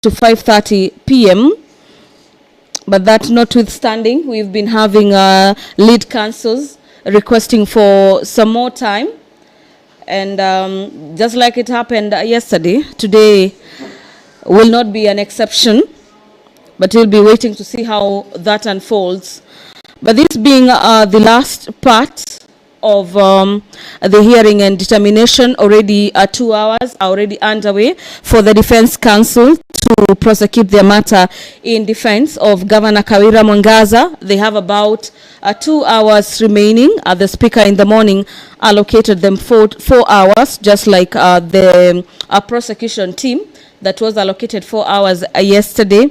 to 5:30 p.m. But that notwithstanding, we've been having lead councils requesting for some more time. And just like it happened yesterday, today will not be an exception. But we'll be waiting to see how that unfolds. But this being the last part of the hearing and determination, already 2 hours are already underway for the Defense Council to prosecute their matter in defense of Governor Kawira Mwangaza. They have about 2 hours remaining. The Speaker in the morning allocated them 4 hours, just like the prosecution team that was allocated 4 hours yesterday.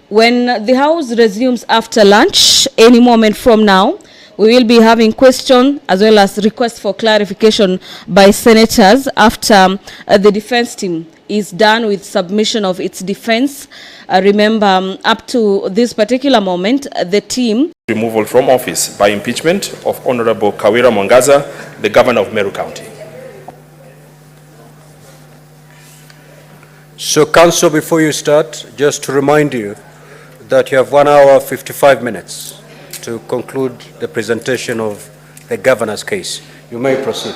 When the House resumes after lunch, any moment from now, we will be having question as well as requests for clarification by senators after the defense team is done with submission of its defense. Remember, up to this particular moment, the team... Removal from office by impeachment of Honorable Kawira Mwangaza, the Governor of Meru County. So, Council, before you start, just to remind you that you have 1 hour 55 minutes to conclude the presentation of the Governor's case. You may proceed.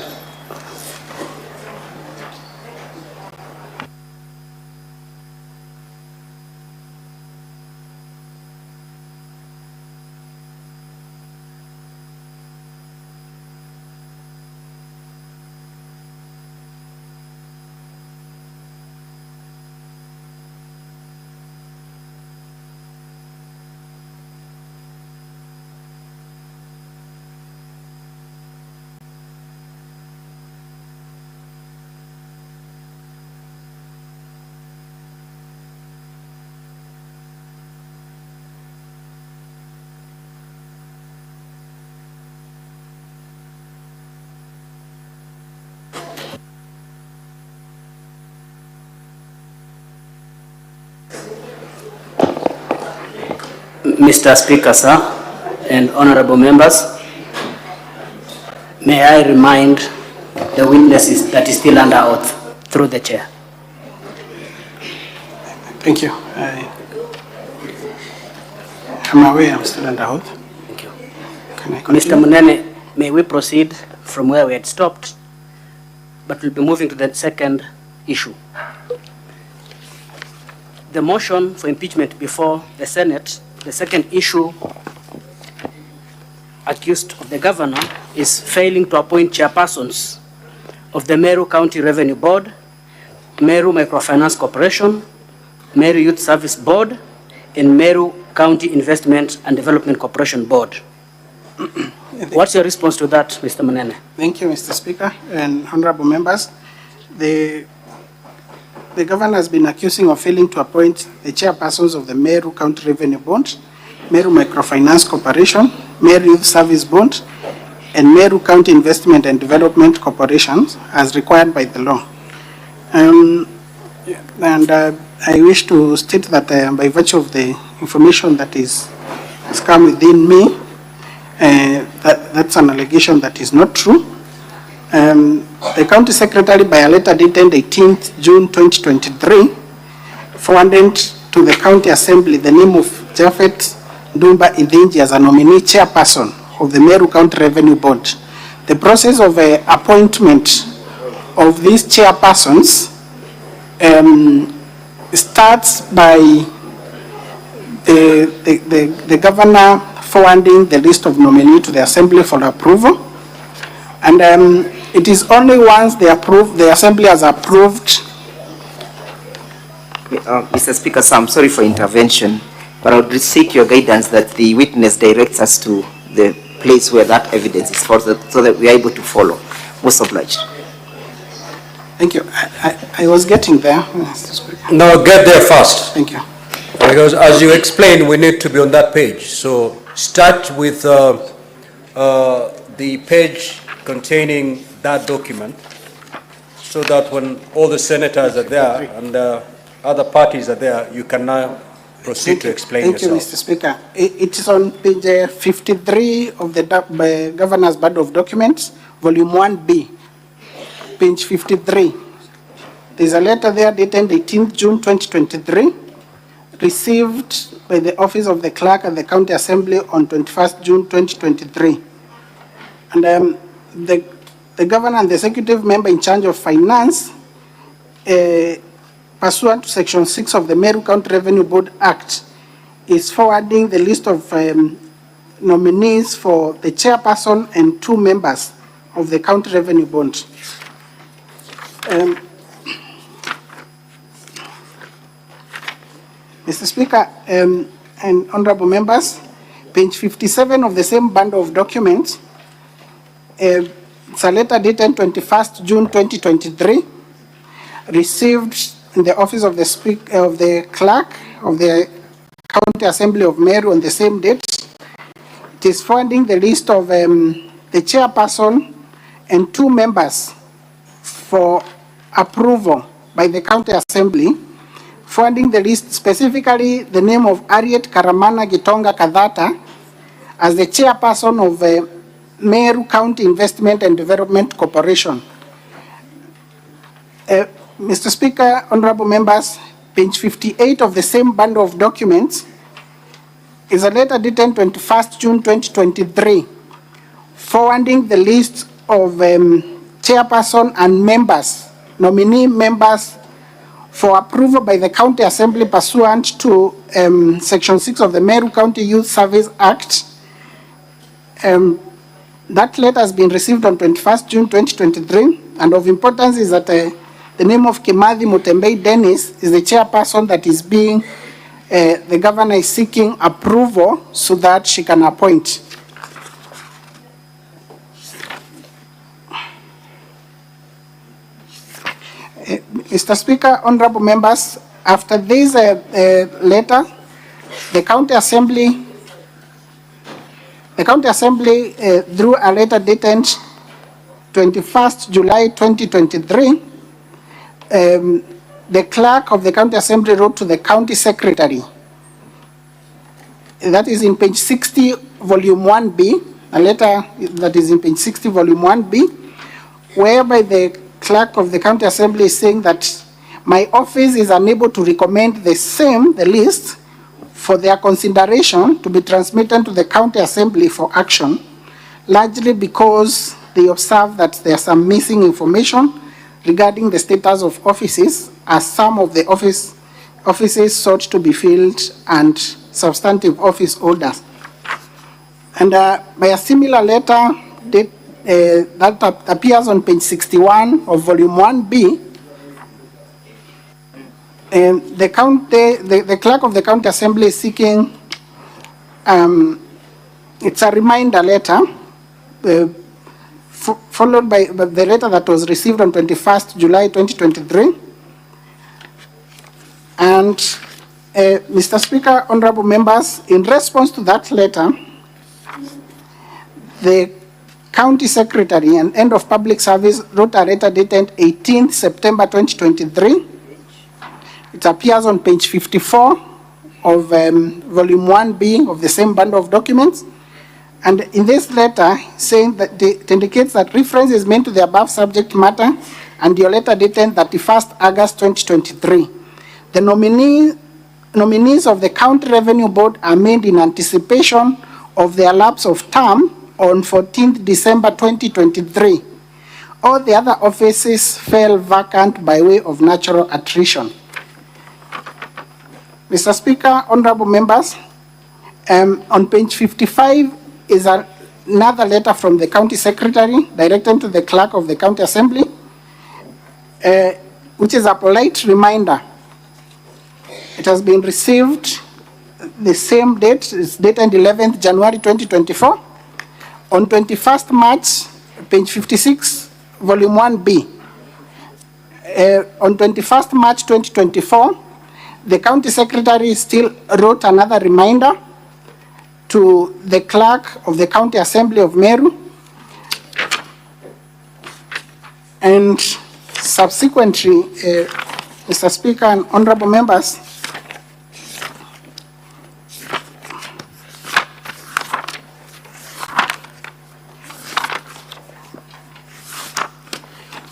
Mr. Speaker, sir, and honorable members, may I remind the witnesses that is still under oath through the chair. Thank you. I'm aware I'm still under oath. Thank you. Mr. Munene, may we proceed from where we had stopped, but we'll be moving to the second issue. The motion for impeachment before the Senate. The second issue accused of the governor is failing to appoint chairpersons of the Meru County Revenue Board, Meru Microfinance Corporation, Meru Youth Service Board, and Meru County Investment and Development Corporation Board. What's your response to that, Mr. Munene? Thank you, Mr. Speaker and honorable members. The governor has been accusing of failing to appoint the chairpersons of the Meru County Revenue Board, Meru Microfinance Corporation, Meru Youth Service Board, and Meru County Investment and Development Corporations as required by the law. I wish to state that by virtue of the information that has come within me, that's an allegation that is not true. The County Secretary, by a letter dated 18th June 2023, forwarded to the County Assembly the name of Japhet Dumba Idinji as a nominee chairperson of the Meru County Revenue Board. The process of appointment of these chairpersons starts by the governor forwarding the list of nominees to the Assembly for approval. And it is only once the Assembly has approved. Mr. Speaker, sir, I'm sorry for intervention, but I would seek your guidance that the witness directs us to the place where that evidence is for, so that we are able to follow. Most obliged. Thank you. I was getting there, Mr. Speaker. Now get there fast. Thank you. Because as you explained, we need to be on that page. So start with the page containing that document, so that when all the senators are there and other parties are there, you can now proceed to explain yourself. Thank you, Mr. Speaker. It is on page 53 of the Governor's Board of Documents, Volume 1B, page 53. There's a letter there dated 18th June 2023, received by the Office of the Clerk at the County Assembly on 21st June 2023. And the Governor and the Executive Member in charge of Finance, pursuant to Section 6 of the Meru County Revenue Board Act, is forwarding the list of nominees for the chairperson and 2 members of the County Revenue Board. Mr. Speaker and honorable members, page 57 of the same bundle of documents, it's a letter dated 21st June 2023, received in the office of the clerk of the County Assembly of Meru on the same date. It is forwarding the list of the chairperson and 2 members for approval by the County Assembly, forwarding the list, specifically the name of Harriet Karamana Gitonga Kadhata as the chairperson of Meru County Investment and Development Corporation. Mr. Speaker, honorable members, page 58 of the same bundle of documents is a letter dated 21st June 2023, forwarding the list of chairperson and members, nominee members, for approval by the County Assembly pursuant to Section 6 of the Meru County Youth Service Act. That letter has been received on 21st June 2023, and of importance is that the name of Kimathi Mutembei Dennis is the chairperson that is being, the governor is seeking approval so that she can appoint. Mr. Speaker, honorable members, after this letter, the County Assembly drew a letter dated 21st July 2023. The clerk of the County Assembly wrote to the County Secretary. That is in page 60, volume 1B, a letter that is in page 60, volume 1B, whereby the clerk of the County Assembly is saying that my office is unable to recommend the list for their consideration to be transmitted to the County Assembly for action, largely because they observe that there's some missing information regarding the status of offices, as some of the offices sought to be filled and substantive office holders. And by a similar letter that appears on page 61 of volume 1B, the clerk of the County Assembly is seeking, it's a reminder letter, followed by the letter that was received on 21st July 2023. And Mr. Speaker, honorable members, in response to that letter, the County Secretary and End of Public Service wrote a letter dated 18th September 2023. It appears on page 54 of volume 1B of the same bundle of documents. And in this letter, saying that it indicates that reference is made to the above subject matter and your letter dated 31st August 2023. The nominees of the County Revenue Board are made in anticipation of their lapse of term on 14th December 2023. All the other offices fell vacant by way of natural attrition. Mr. Speaker, honorable members, on page 55 is another letter from the County Secretary directed to the Clerk of the County Assembly, which is a polite reminder. It has been received the same date, it's dated 11th January 2024. On 21st March, page 56, volume 1B. On 21st March 2024, the County Secretary still wrote another reminder to the Clerk of the County Assembly of Meru, and subsequently, Mr. Speaker and honorable members,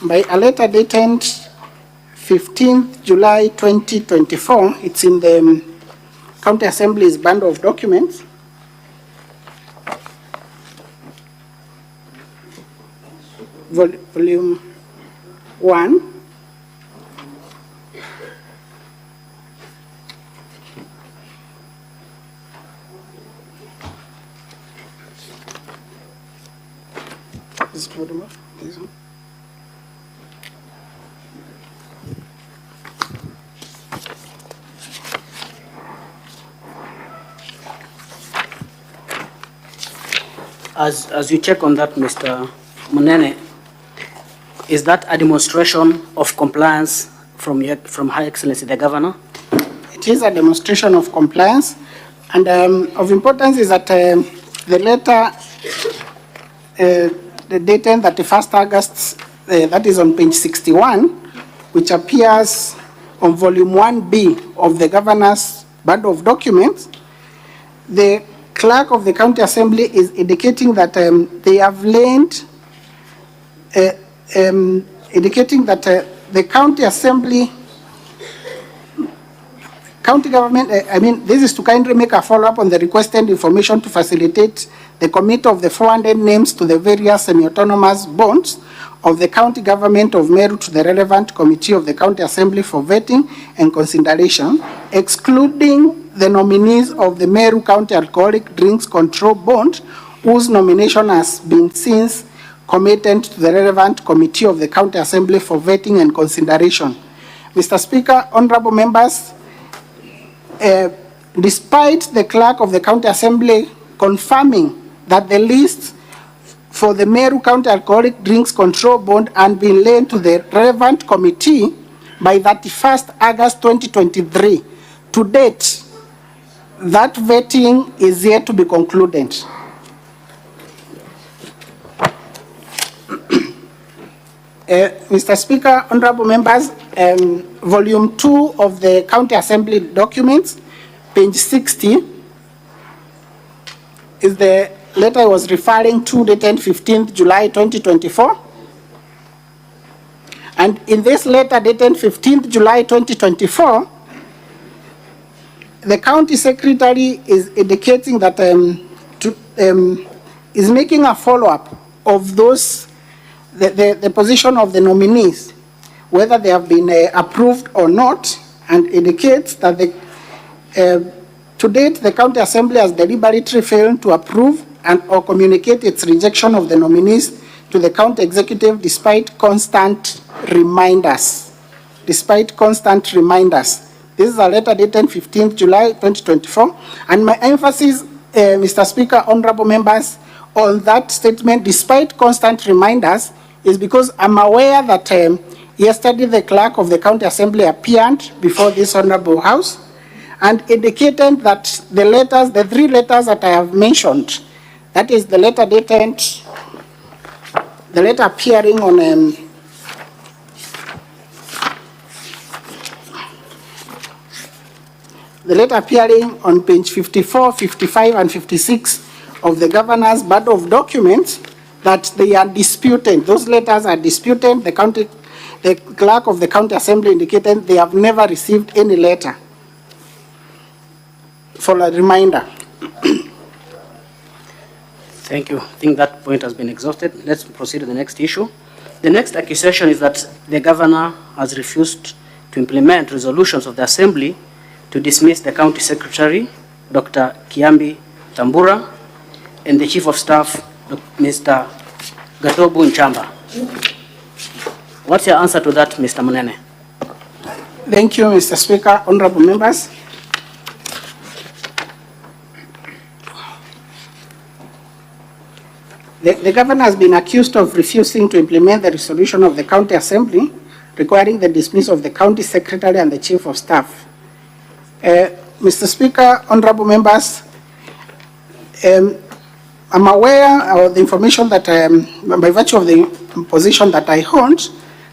by a letter dated 15th July 2024. It's in the County Assembly's bundle of documents. Volume 1. Is it volume 1? This one. As you check on that, Mr. Munene, is that a demonstration of compliance from High Excellency the Governor? It is a demonstration of compliance, and of importance is that the letter, the dated 31st August, that is on page 61, which appears on volume 1B of the Governor's bundle of documents, the Clerk of the County Assembly is indicating that they have learned, indicating that the County Assembly, county government, this is to kindly make a follow-up on the requested information to facilitate the committee of the 400 names to the various semi-autonomous bonds of the county government of Meru to the relevant committee of the County Assembly for vetting and consideration, excluding the nominees of the Meru County Alcoholic Drinks Control Board, whose nomination has been since committed to the relevant committee of the County Assembly for vetting and consideration. Mr. Speaker, honorable members, despite the Clerk of the County Assembly confirming that the list for the Meru County Alcoholic Drinks Control Board and been lent to the relevant committee by 31st August 2023, to date, that vetting is yet to be concluded. Mr. Speaker, honorable members, volume 2 of the County Assembly documents, page 60, is the letter I was referring to, dated 15th July 2024. And in this letter, dated 15th July 2024, the County Secretary is indicating that is making a follow-up of those, the position of the nominees, whether they have been approved or not, and indicates that to date, the County Assembly has deliberately failed to approve and or communicate its rejection of the nominees to the County Executive despite constant reminders. Despite constant reminders. This is a letter dated 15th July 2024, and my emphasis, Mr. Speaker, honorable members, on that statement, despite constant reminders, is because I'm aware that yesterday the Clerk of the County Assembly appeared before this honorable House and indicated that the letters, the 3 letters that I have mentioned, that is the letter dated, the letter appearing on the letter appearing on page 54, 55, and 56 of the Governor's bundle of documents, that they are disputed. Those letters are disputed. The Clerk of the County Assembly indicated they have never received any letter for a reminder. Thank you. I think that point has been exhausted. Let's proceed to the next issue. The next accusation is that the Governor has refused to implement resolutions of the Assembly to dismiss the County Secretary, Dr. Kiambi Tambura, and the Chief of Staff, Mr. Gatobu Nchamba. What's your answer to that, Mr. Munene? Thank you, Mr. Speaker, honorable members. The Governor has been accused of refusing to implement the resolution of the County Assembly requiring the dismissal of the County Secretary and the Chief of Staff. Mr. Speaker, honorable members, I'm aware of the information that, by virtue of the position that I hold,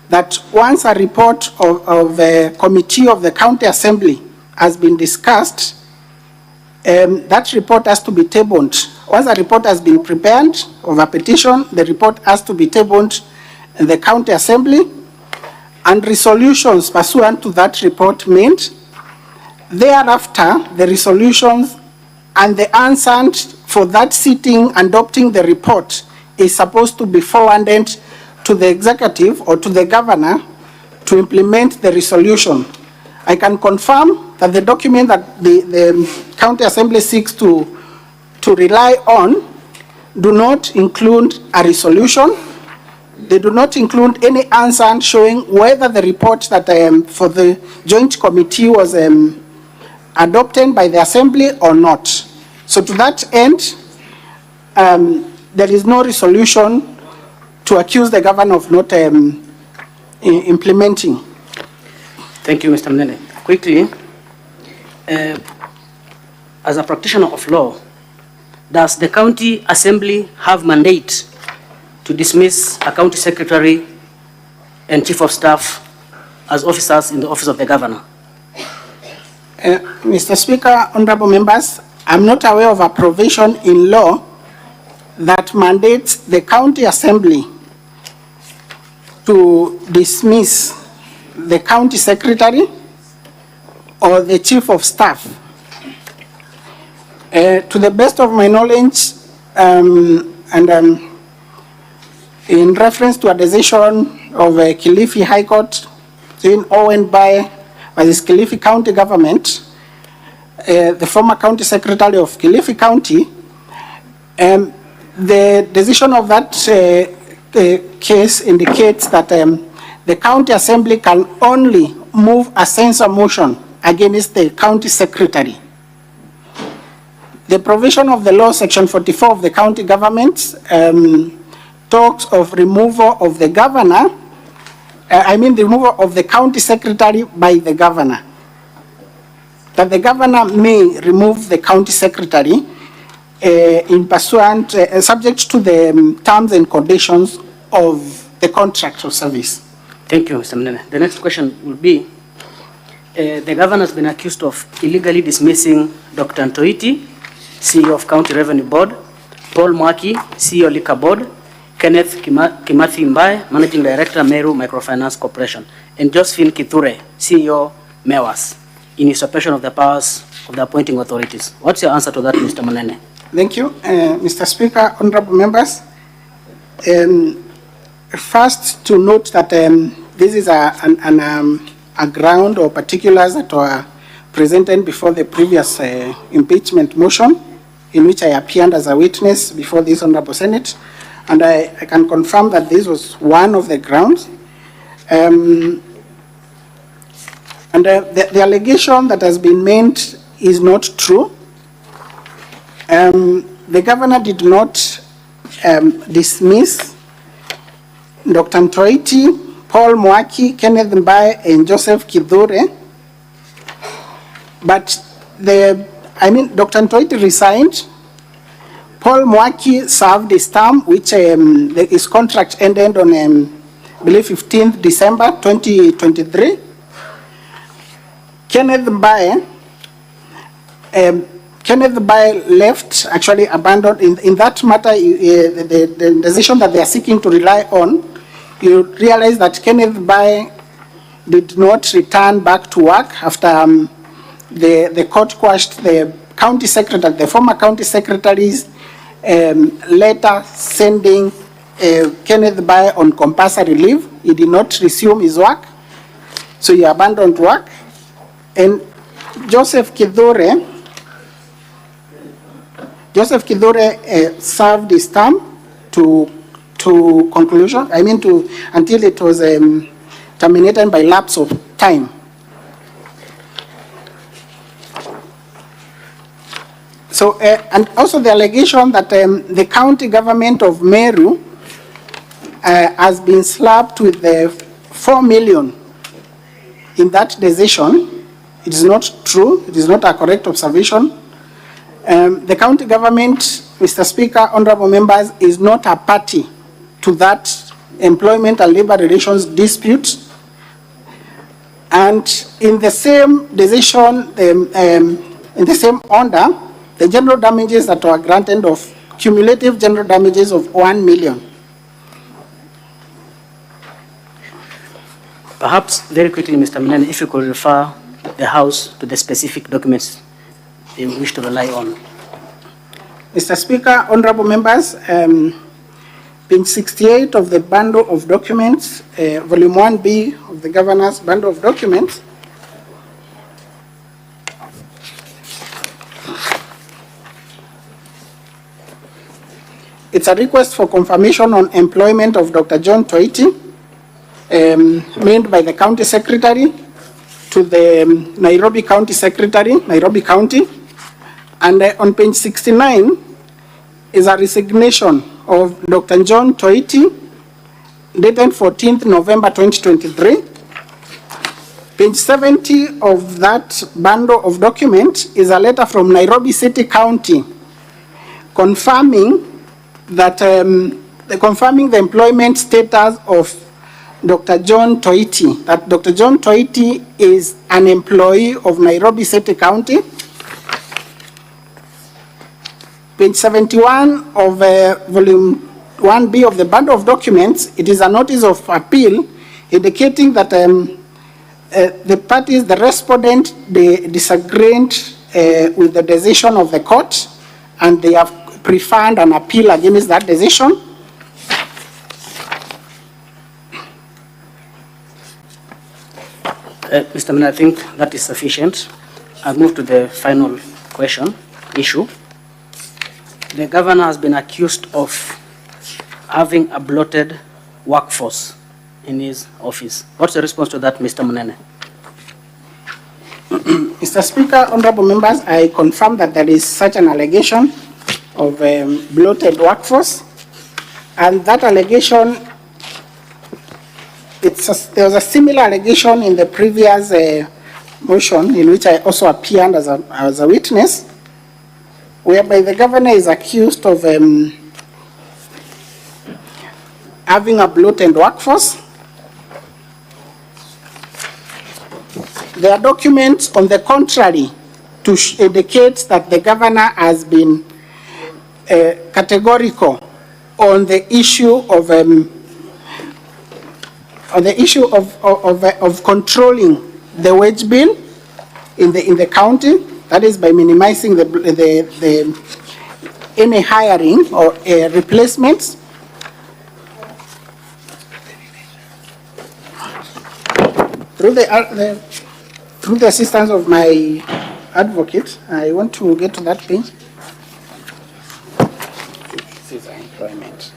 that once a report of the committee of the County Assembly has been discussed, that report has to be tabled. Once a report has been prepared of a petition, the report has to be tabled in the County Assembly, and resolutions pursuant to that report made. Thereafter, the resolutions and the answer for that sitting adopting the report is supposed to be forwarded to the executive or to the governor to implement the resolution. I can confirm that the document that the County Assembly seeks to rely on do not include a resolution. They do not include any answer showing whether the report that for the joint committee was adopted by the Assembly or not. So to that end, there is no resolution to accuse the governor of not implementing. Thank you, Mr. Mnene. Quickly, as a practitioner of law, does the County Assembly have mandate to dismiss a county secretary and chief of staff as officers in the office of the governor? Mr. Speaker, honorable members, I'm not aware of a provision in law that mandates the County Assembly to dismiss the county secretary or the chief of staff. To the best of my knowledge, in reference to a decision of Kilifi High Court being owned by the Kilifi County government, the former county secretary of Kilifi County, the decision of that case indicates that the County Assembly can only move a censure motion against the county secretary. The provision of the law, section 44 of the county government, talks of removal of the governor, the removal of the county secretary by the governor. That the governor may remove the county secretary in pursuant, subject to the terms and conditions of the contract of service. Thank you, Mr. Mnene. The next question will be, the governor has been accused of illegally dismissing Dr. Ntoiti, CEO of County Revenue Board, Paul Mwaki, CEO Liquor Board, Kenneth Kimathi Mbae, Managing Director, Meru Microfinance Corporation, and Josephine Kithure, CEO, MEWAS, in usurpation of the powers of the appointing authorities. What's your answer to that, Mr. Mnene? Thank you, Mr. Speaker, honorable members. First, to note that this is a ground or particulars that were presented before the previous impeachment motion, in which I appeared as a witness before this honorable Senate, and I can confirm that this was one of the grounds. And the allegation that has been made is not true. The governor did not dismiss Dr. Ntoiti, Paul Mwaki, Kenneth Mbae, and Joseph Kithure. But Dr. Ntoiti resigned. Paul Mwaki served his term, which his contract ended on, I believe, 15th December 2023. Kenneth Mbae left, actually abandoned. In that matter, the decision that they are seeking to rely on, you realize that Kenneth Mbae did not return back to work after the court quashed the county secretary, the former county secretary's letter sending Kenneth Mbae on compulsory leave. He did not resume his work, so he abandoned work. And Joseph Kithure served his term to conclusion, until it was terminated by lapse of time. So, and also the allegation that the county government of Meru has been slapped with 4 million in that decision. It is not true. It is not a correct observation. The county government, Mr. Speaker, honorable members, is not a party to that employment and labor relations dispute. And in the same decision, in the same order, the general damages that were granted of cumulative general damages of 1 million. Perhaps very quickly, Mr. Munene, if you could refer the House to the specific documents they wish to rely on. Mr. Speaker, honorable members, page 68 of the bundle of documents, volume 1B of the governor's bundle of documents, it's a request for confirmation on employment of Dr. John Toiti, made by the county secretary to the Nairobi County Secretary, Nairobi County. And on page 69 is a resignation of Dr. John Toiti, dated 14th November 2023. Page 70 of that bundle of documents is a letter from Nairobi City County confirming that confirming the employment status of Dr. John Toiti, that Dr. John Toiti is an employee of Nairobi City County. Page 71 of volume 1B of the bundle of documents, it is a notice of appeal indicating that the parties, the respondent, they disagreed with the decision of the court, and they have preferred an appeal against that decision. Mr. Munene, I think that is sufficient. I'll move to the final issue. The governor has been accused of having a bloated workforce in his office. What's the response to that, Mr. Munene? Mr. Speaker, honorable members, I confirm that there is such an allegation of bloated workforce, and that allegation, there was a similar allegation in the previous motion in which I also appeared as a witness, whereby the governor is accused of having a bloated workforce. There are documents on the contrary to indicate that the governor has been categorical on the issue of controlling the wage bill in the county. That is by minimizing any hiring or replacements. Through the assistance of my advocate, I want to get to that page. This is employment.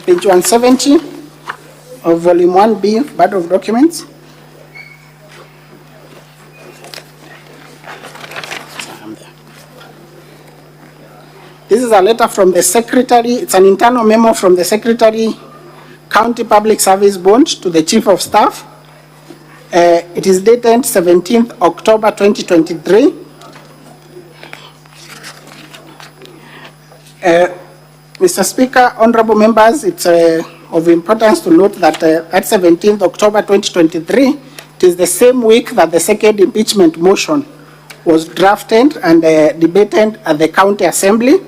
Page 170 of volume 1B, bundle of documents. This is a letter from the secretary. It's an internal memo from the secretary, County Public Service Board, to the Chief of Staff. It is dated 17th October 2023. Mr. Speaker, honorable members, it's of importance to note that at 17th October 2023, it is the same week that the second impeachment motion was drafted and debated at the County Assembly.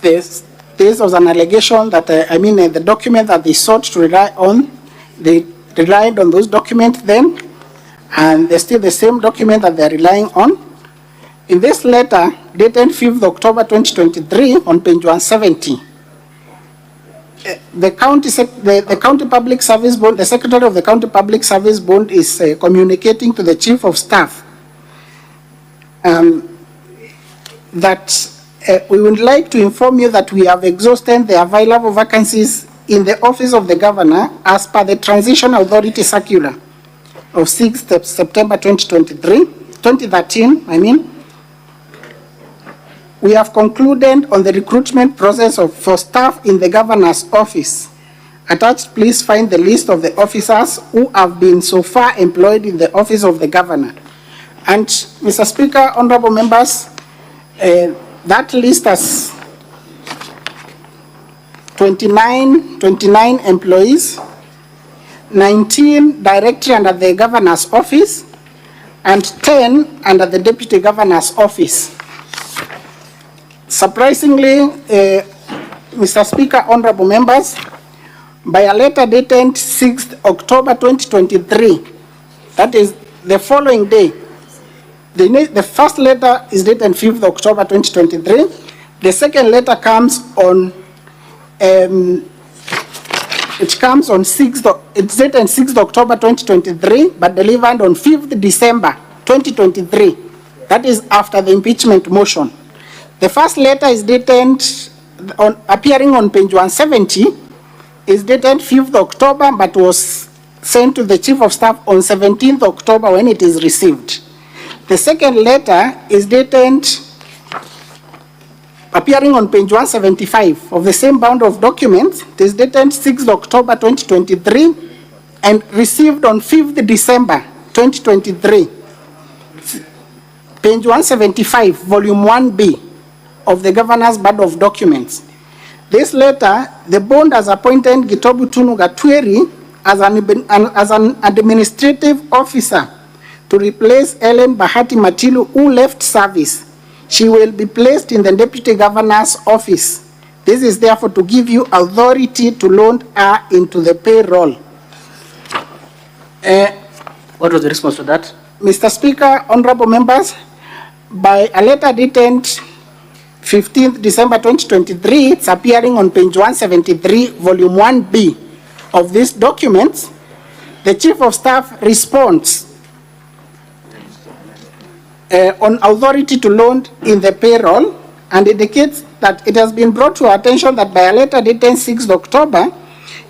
This was an allegation that, the document that they sought to rely on, they relied on those documents then, and they're still the same document that they're relying on. In this letter, dated 5th October 2023, on page 170, the County Public Service Board, the Secretary of the County Public Service Board is communicating to the Chief of Staff that we would like to inform you that we have exhausted the available vacancies in the office of the governor as per the Transition Authority Circular of 6th September 2013. We have concluded on the recruitment process for staff in the governor's office. Attached, please find the list of the officers who have been so far employed in the office of the governor. And Mr. Speaker, honorable members, that list has 29 employees, 19 directly under the governor's office, and 10 under the deputy governor's office. Surprisingly, Mr. Speaker, honorable members, by a letter dated 6th October 2023, that is the following day, the first letter is dated 5th October 2023. The second letter comes on, it's dated 6th October 2023, but delivered on 5th December 2023. That is after the impeachment motion. The first letter is dated, appearing on page 170, is dated 5th October, but was sent to the Chief of Staff on 17th October when it is received. The second letter is dated, appearing on page 175 of the same bundle of documents. It is dated 6th October 2023 and received on 5th December 2023. Page 175, volume 1B of the Governor's bundle of documents. This letter, the bond has appointed Gitobu Tunu Gatweri as an administrative officer to replace Ellen Bahati Matilu, who left service. She will be placed in the Deputy Governor's office. This is therefore to give you authority to load her into the payroll. What was the response to that? Mr. Speaker, honorable members, by a letter dated 15th December 2023, it's appearing on page 173, volume 1B of these documents. The Chief of Staff responds on authority to load in the payroll and indicates that it has been brought to our attention that by a letter dated 6th October,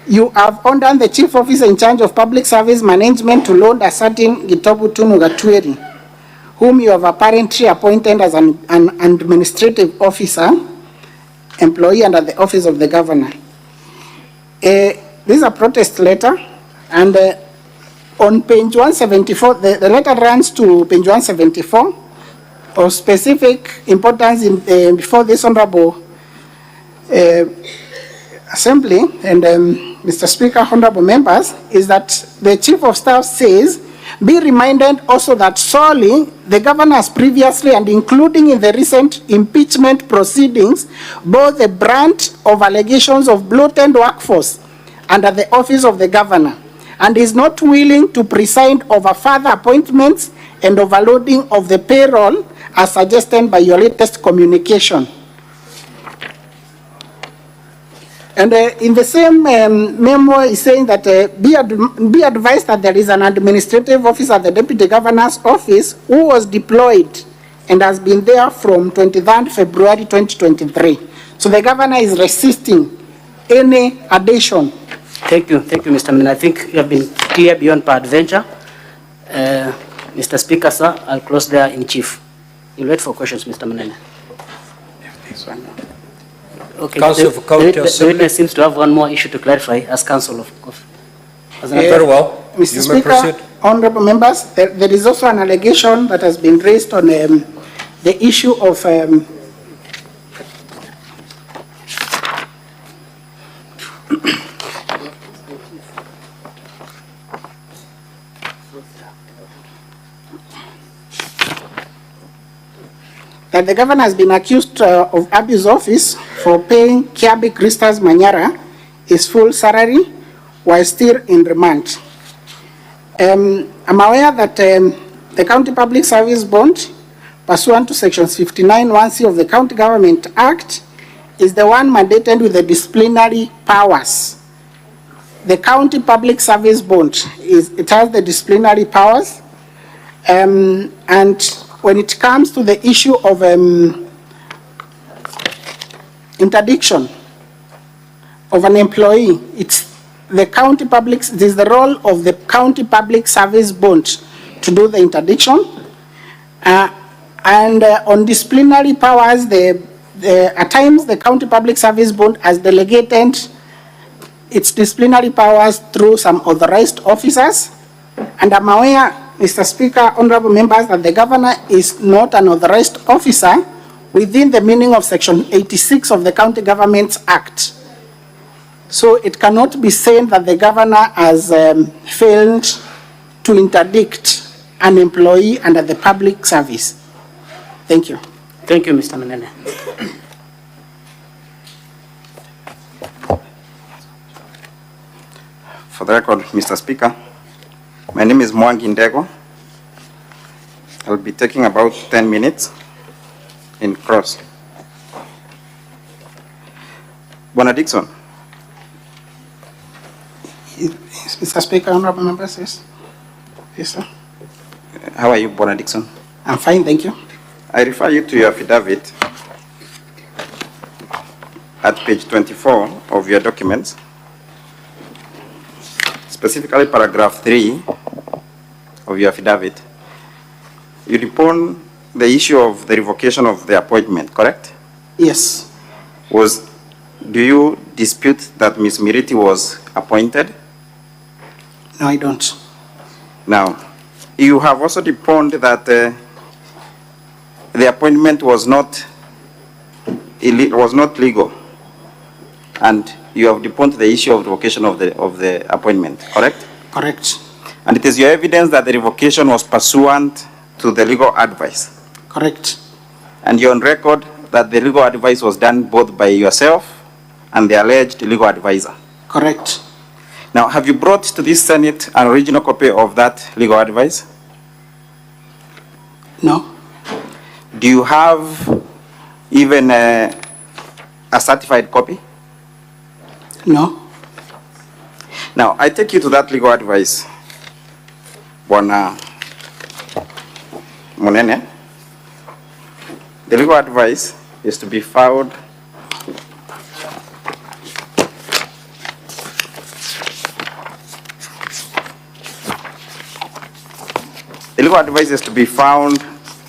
you have ordered the Chief Officer in charge of Public Service Management to load a certain Gitobu Tunu Gatweri, whom you have apparently appointed as an administrative officer, employee under the office of the Governor. This is a protest letter, and on page 174, the letter runs to page 174 of specific importance before this honorable Assembly and Mr. Speaker, honorable members, is that the Chief of Staff says, be reminded also that solely the Governor has previously and including in the recent impeachment proceedings, both the brunt of allegations of bloated workforce under the office of the Governor, and is not willing to preside over further appointments and overloading of the payroll as suggested by your latest communication. And in the same memo is saying that be advised that there is an administrative officer at the Deputy Governor's office who was deployed and has been there from 23rd February 2023. So the Governor is resisting any addition. Thank you, Mr. Menene. I think you have been clear beyond peradventure. Mr. Speaker, sir, I'll close there in chief. You'll wait for questions, Mr. Menene. Okay, the witness seems to have one more issue to clarify as counsel of Very well. Mr. Speaker, honorable members, there is also an allegation that has been raised on the issue of that the Governor has been accused of ABU's office for paying Kiabi Christas Manyara his full salary while still in remand. I'm aware that the County Public Service Bond, pursuant to sections 59(1)(c) of the County Government Act, is the one mandated with the disciplinary powers. The County Public Service Bond, it has the disciplinary powers, and when it comes to the issue of interdiction of an employee, it is the role of the County Public Service Bond to do the interdiction. And on disciplinary powers, at times the County Public Service Bond has delegated its disciplinary powers through some authorized officers. And I'm aware, Mr. Speaker, honorable members, that the Governor is not an authorized officer within the meaning of section 86 of the County Government Act. So it cannot be said that the Governor has failed to interdict an employee under the public service. Thank you. Thank you, Mr. Menene. For the record, Mr. Speaker, my name is Mwangaza. I'll be taking about 10 minutes in cross. Bwana Dixon. Mr. Speaker, honorable members, yes. Yes, sir. How are you, Bwana Dixon? I'm fine, thank you. I refer you to your affidavit at page 24 of your documents, specifically paragraph 3 of your affidavit. You depone the issue of the revocation of the appointment, correct? Yes. Do you dispute that Ms. Miriti was appointed? No, I don't. Now, you have also deponed that the appointment was not legal, and you have deponed the issue of revocation of the appointment, correct? Correct. And it is your evidence that the revocation was pursuant to the legal advice. Correct. And you're on record that the legal advice was done both by yourself and the alleged legal advisor. Correct. Now, have you brought to this Senate an original copy of that legal advice? No. Do you have even a certified copy? No. Now, I take you to that legal advice, Bwana Munene. The legal advice is to be found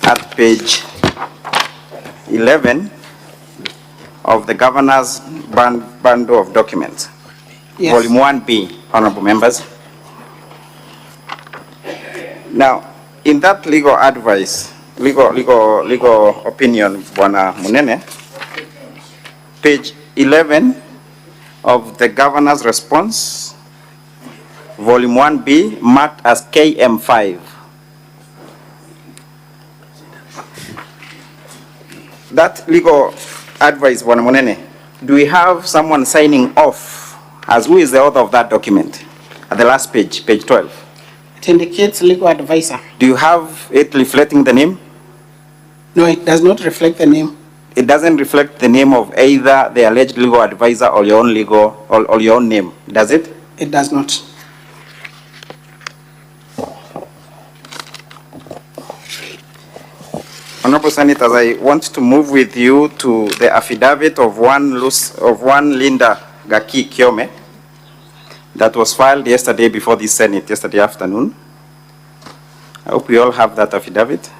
at page 11 of the governor's bundle of documents, Yes. volume 1B, honorable members. Now, in that legal advice, legal opinion, Bwana Munene, page 11 of the governor's response, volume 1B, marked as KM5. That legal advice, Bwana Munene, do we have someone signing off as who is the author of that document? At the last page, page 12. It indicates legal advisor. Do you have it reflecting the name? No, it does not reflect the name. It doesn't reflect the name of either the alleged legal advisor or your own or your own name, does it? It does not. Honorable Senators, I want to move with you to the affidavit of one Linda Gaki Kiome that was filed yesterday before the Senate, yesterday afternoon. I hope we all have that affidavit.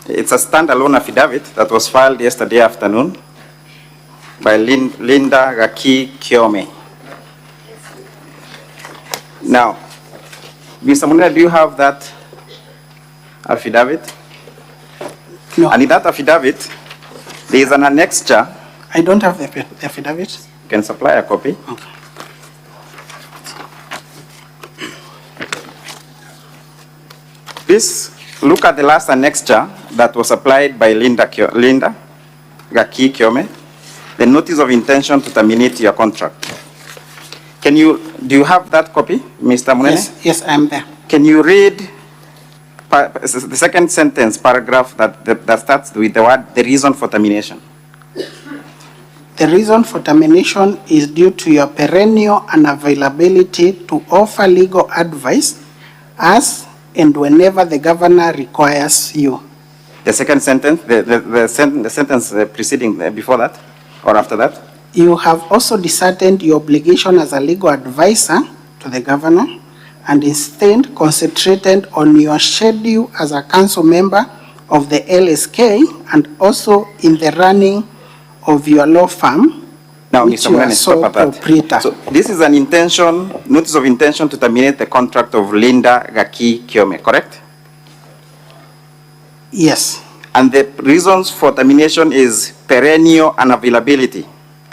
It's a standalone affidavit that was filed yesterday afternoon by Linda Gaki Kiome. Now, Mr. Munene, do you have that affidavit? No. And in that affidavit, there is an annexure. I don't have the affidavit. You can supply a copy. Okay. Please look at the last annexure that was applied by Linda Gaki Kiome, the notice of intention to terminate your contract. Do you have that copy, Mr. Munene? Yes, I am there. Can you read the second sentence, paragraph that starts with the word, the reason for termination? The reason for termination is due to your perennial unavailability to offer legal advice as and whenever the governor requires you. The second sentence, the sentence preceding before that or after that? You have also disheartened your obligation as a legal advisor to the governor and instead concentrated on your schedule as a council member of the LSK and also in the running of your law firm. Now, which Mr. you are Munene, sole stop at that. proprietor. So this is an notice of intention to terminate the contract of Linda Gaki Kiome, correct? Yes. And the reasons for termination is perennial unavailability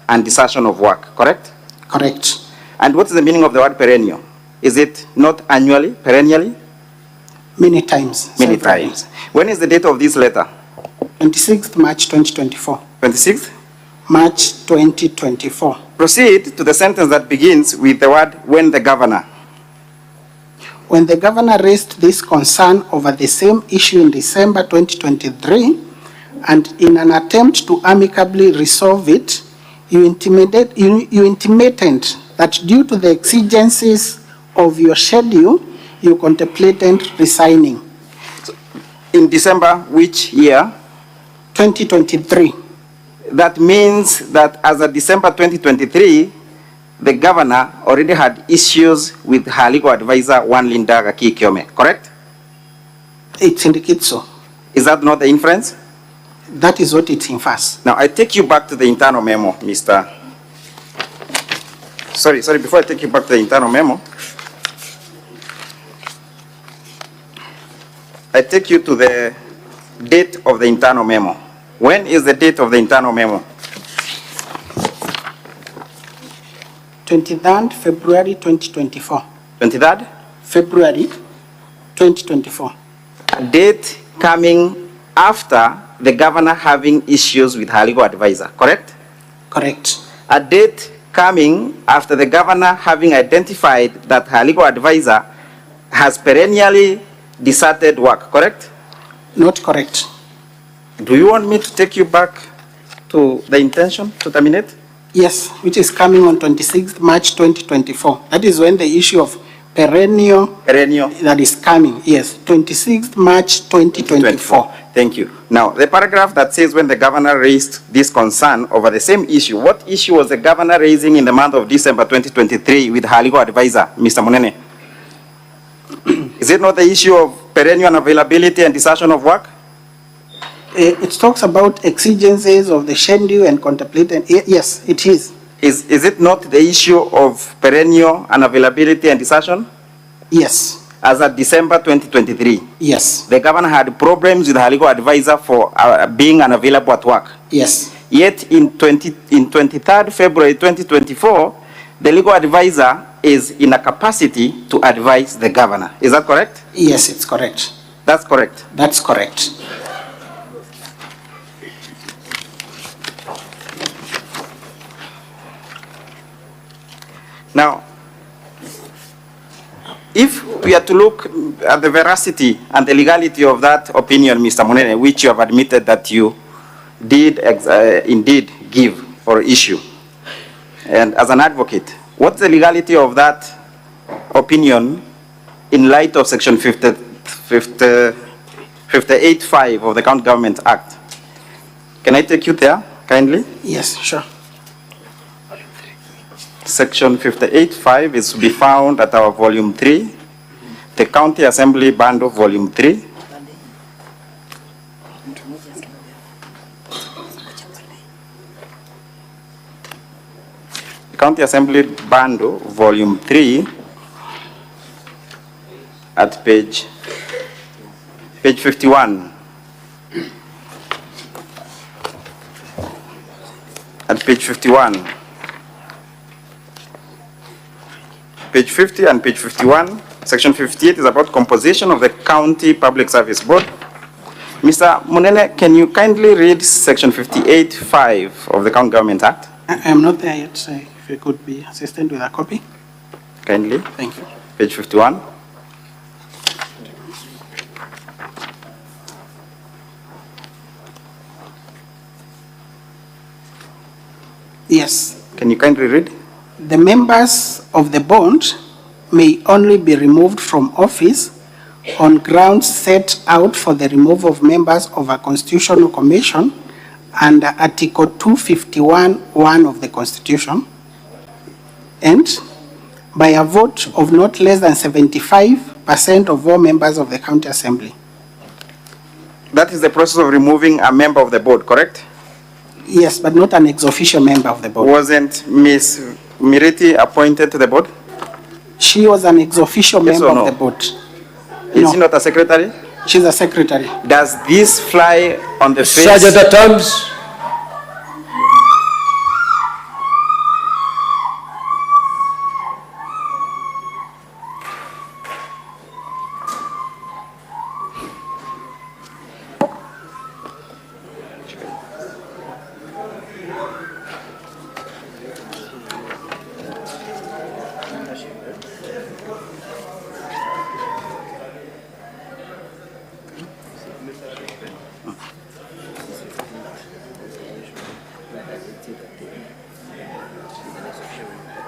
and desertion of work, correct? Correct. And what is the meaning of the word perennial? Is it not annually, perennially? Many times. Many several. times. When is the date of this letter? 26th March 2024. 26th? March 2024. Proceed to the sentence that begins with the word "when the governor." When the governor raised this concern over the same issue in December 2023, and in an attempt to amicably resolve it, you intimated that due to the exigencies of your schedule, you contemplated resigning. In December, which year? 2023. That means that as of December 2023, the governor already had issues with her legal advisor, one Linda Gaki-Kiome, correct? It indicates so. Is that not the inference? That is what it infers. Now, I take you back to the internal memo, Mr. Sorry, before I take you back to the internal memo, I take you to the date of the internal memo. When is the date of the internal memo? 23rd February 2024. 23rd? February 2024. A date coming after the governor having issues with her legal advisor, correct? Correct. A date coming after the governor having identified that her legal advisor has perennially deserted work, correct? Not correct. Do you want me to take you back to the intention to terminate? Yes, which is coming on 26th March 2024. That is when the issue of perennial that is coming. Yes, 26th March 2024. Thank you. Now, the paragraph that says when the governor raised this concern over the same issue, what issue was the governor raising in the month of December 2023 with her legal advisor, Mr. Munene? Is it not the issue of perennial unavailability and desertion of work? It talks about exigencies of the schedule and contemplating. Yes, it is. Is it not the issue of perennial unavailability and desertion? Yes. As of December 2023? Yes. The governor had problems with her legal advisor for being unavailable at work? Yes. Yet in 23rd February 2024, the legal advisor is in a capacity to advise the governor. Is that correct? Yes, it's correct. That's correct. That's correct. Now, if we are to look at the veracity and the legality of that opinion, Mr. Munene, which you have admitted that you did indeed give or issue, and as an advocate, what's the legality of that opinion in light of Section 58.5 of the County Government Act? Can I take you there, kindly? Yes, sure. Section 58.5 is to be found at our volume 3, the County Assembly Bundle, volume 3. County Assembly Bundle, volume 3, at page 51. At page 51. Page 50 and page 51, section 58 is about composition of the County Public Service Board. Mr. Munene, can you kindly read section 58.5 of the County Government Act? I am not there yet, so if you could be assistant with a copy. Kindly. Thank you. Page 51. Yes. Can you kindly read? The members of the board may only be removed from office on grounds set out for the removal of members of a constitutional commission under Article 251(1) of the Constitution, and by a vote of not less than 75% of all members of the County Assembly. That is the process of removing a member of the board, correct? Yes, but not an ex-officio member of the board. Wasn't Ms. Miriti appointed to the board? She was an ex-officio Yes member or no? of the board. Is she not a secretary? She's a secretary. Does this fly on the face? Sergeant at arms.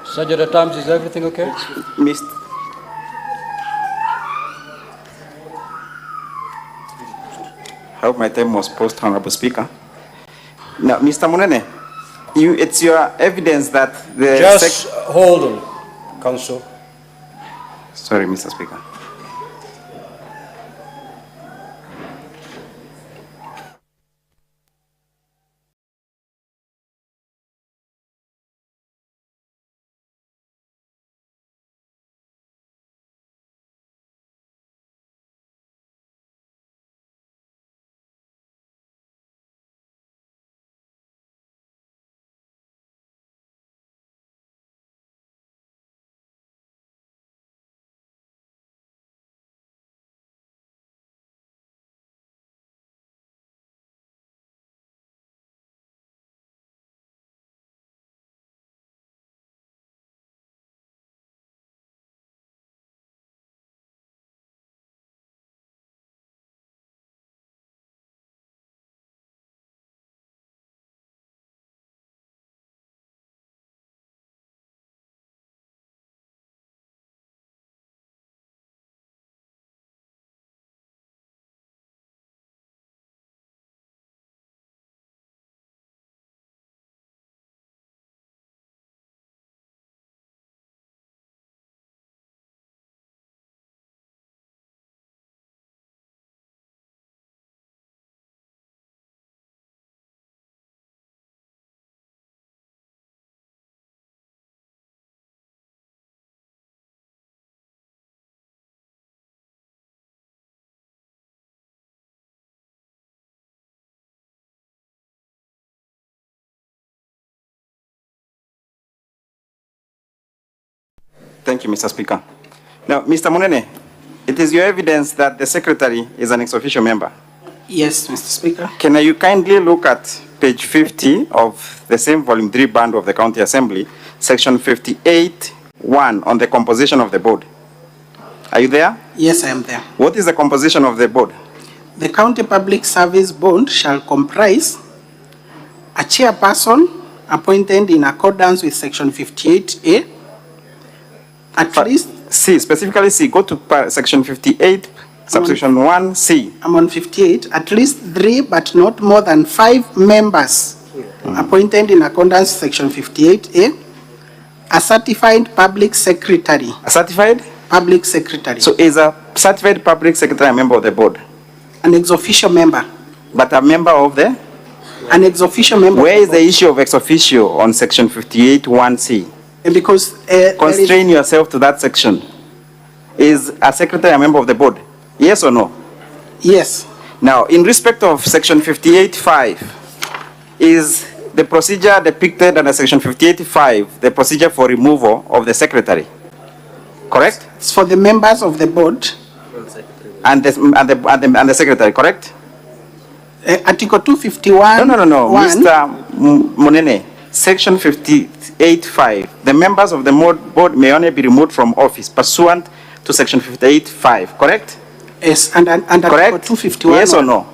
Sergeant at Arms, is everything okay? Mr. I hope my time was post, Honorable Speaker. Now, Mr. Munene, it's your evidence that the... Just hold on, Council. Sorry, Mr. Speaker. Thank you, Mr. Speaker. Now, Mr. Munene, it is your evidence that the secretary is an ex-officio member. Yes, Mr. Speaker. Can you kindly look at page 50 of the same volume 3 band of the County Assembly, section 58(1) on the composition of the board? Are you there? Yes, I am there. What is the composition of the board? The County Public Service Board shall comprise a chairperson appointed in accordance with section 58A, at least... C, specifically C, go to section 58, subsection 1C. I'm on 58, at least 3 but not more than 5 members appointed in accordance with section 58A, a certified public secretary. A certified? Public secretary. So is a certified public secretary a member of the board? An ex-officio member. But a member of the? An ex-officio member. Where is the issue of ex-officio on section 58(1)C? Because constrain yourself to that section. Is a secretary a member of the board? Yes or no? Yes. Now, in respect of section 58(5), is the procedure depicted under section 58(5) the procedure for removal of the secretary? Correct? It's for the members of the board. And the secretary, correct? Article 251. No. Mr. Munene, section 58(5), the members of the board may only be removed from office pursuant to section 58(5), correct? Yes, and Article 251. Yes or no?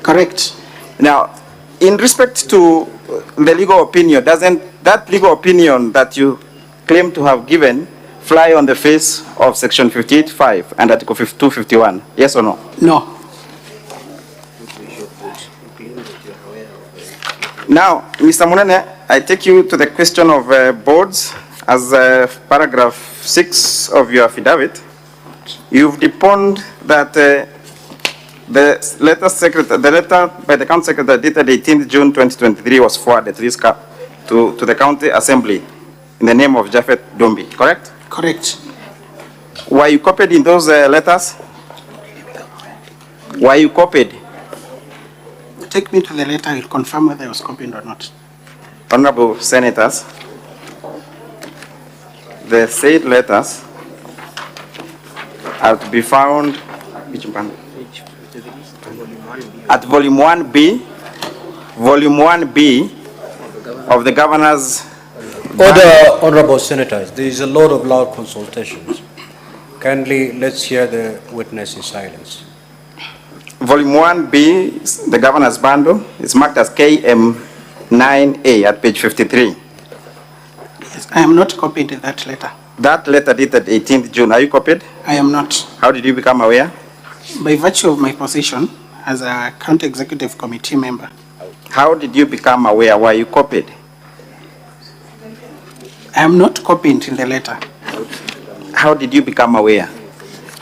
Correct. Now, in respect to the legal opinion, doesn't that legal opinion that you claim to have given fly on the face of section 58(5) and Article 251? Yes or no? No. Now, Mr. Munene, I take you to the question of boards. As paragraph 6 of your affidavit, you've deponed that the letter by the county secretary dated 18th June 2023 was forwarded to the county assembly in the name of Japhet Dombi, correct? Correct. Were you copied in those letters? Were you copied? Take me to the letter, I'll confirm whether I was copied or not. Honorable Senators, the said letters are to be found at volume 1B of the governor's... Order, Honorable Senators, there is a lot of loud consultations. Kindly, let's hear the witness in silence. Volume 1B, the governor's bundle, is marked as KM 9A at page 53. Yes, I am not copied in that letter. That letter dated 18th June, are you copied? I am not. How did you become aware? By virtue of my position as a county executive committee member. How did you become aware? Were you copied? I am not copied in the letter. How did you become aware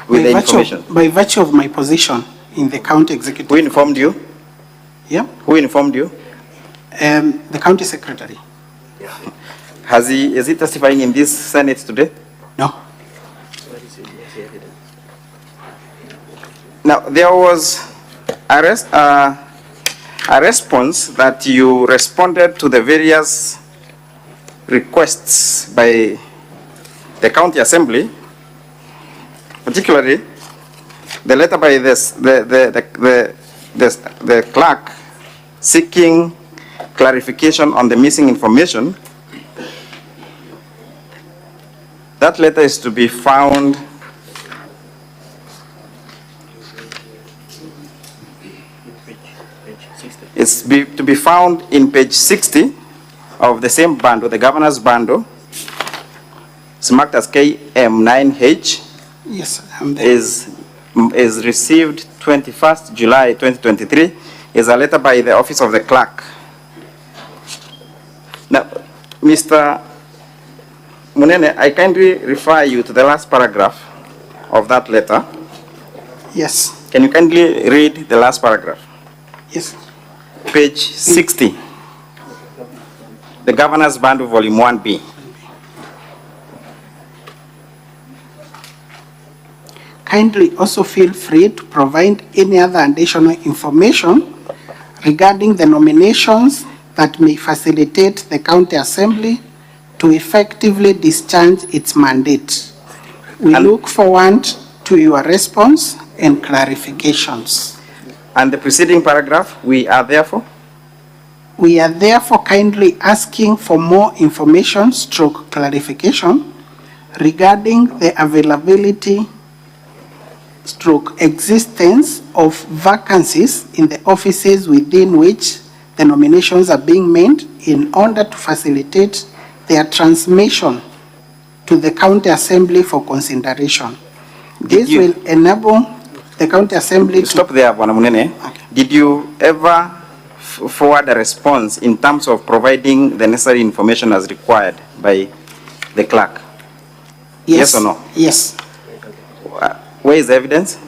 with the information? By virtue of my position in the county executive. Who informed you? Yeah. Who informed you? The county secretary. Is he testifying in this Senate today? No. Now, there was a response that you responded to the various requests by the county assembly, particularly the letter by the clerk seeking clarification on the missing information. That letter is to be found to be found in page 60 of the same bundle, the governor's bundle. It's marked as KM9H. Yes, I'm there. Is received 21st July 2023. Is a letter by the office of the clerk. Now, Mr. Munene, I kindly refer you to the last paragraph of that letter. Yes. Can you kindly read the last paragraph? Yes. Page 60. The Governor's Bundle, Volume 1B. Kindly also feel free to provide any other additional information regarding the nominations that may facilitate the county assembly to effectively discharge its mandate. We look forward to your response and clarifications. And the preceding paragraph, we are therefore kindly asking for more information / clarification regarding the availability / existence of vacancies in the offices within which the nominations are being made in order to facilitate their transmission to the county assembly for consideration. This will enable the county assembly to... Stop there, Bwana Munene. Okay. Did you ever forward a response in terms of providing the necessary information as required by the clerk? Yes or no? Yes. Where is the evidence?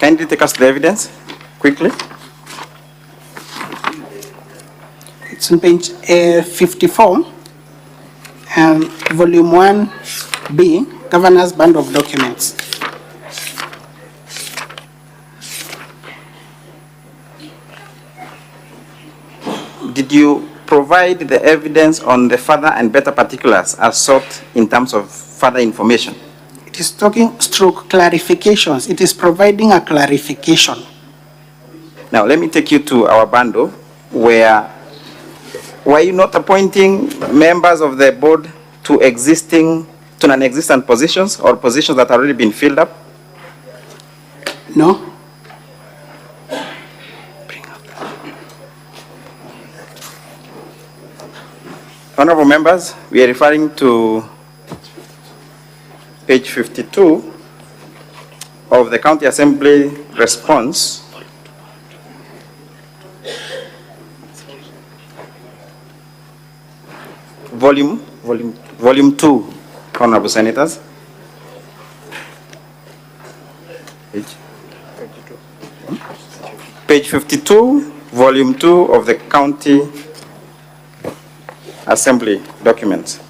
Kindly take us the evidence, quickly. It's on page 54, volume 1B, Governor's Bundle of Documents. Did you provide the evidence on the further and better particulars as sought in terms of further information? It is talking / clarifications. It is providing a clarification. Now, let me take you to our bundle where were you not appointing members of the board to non-existent positions or positions that have already been filled up? No. Honorable members, we are referring to page 52 of the County Assembly response. Volume 2, Honorable Senators. Page 52, Volume 2 of the County Assembly documents.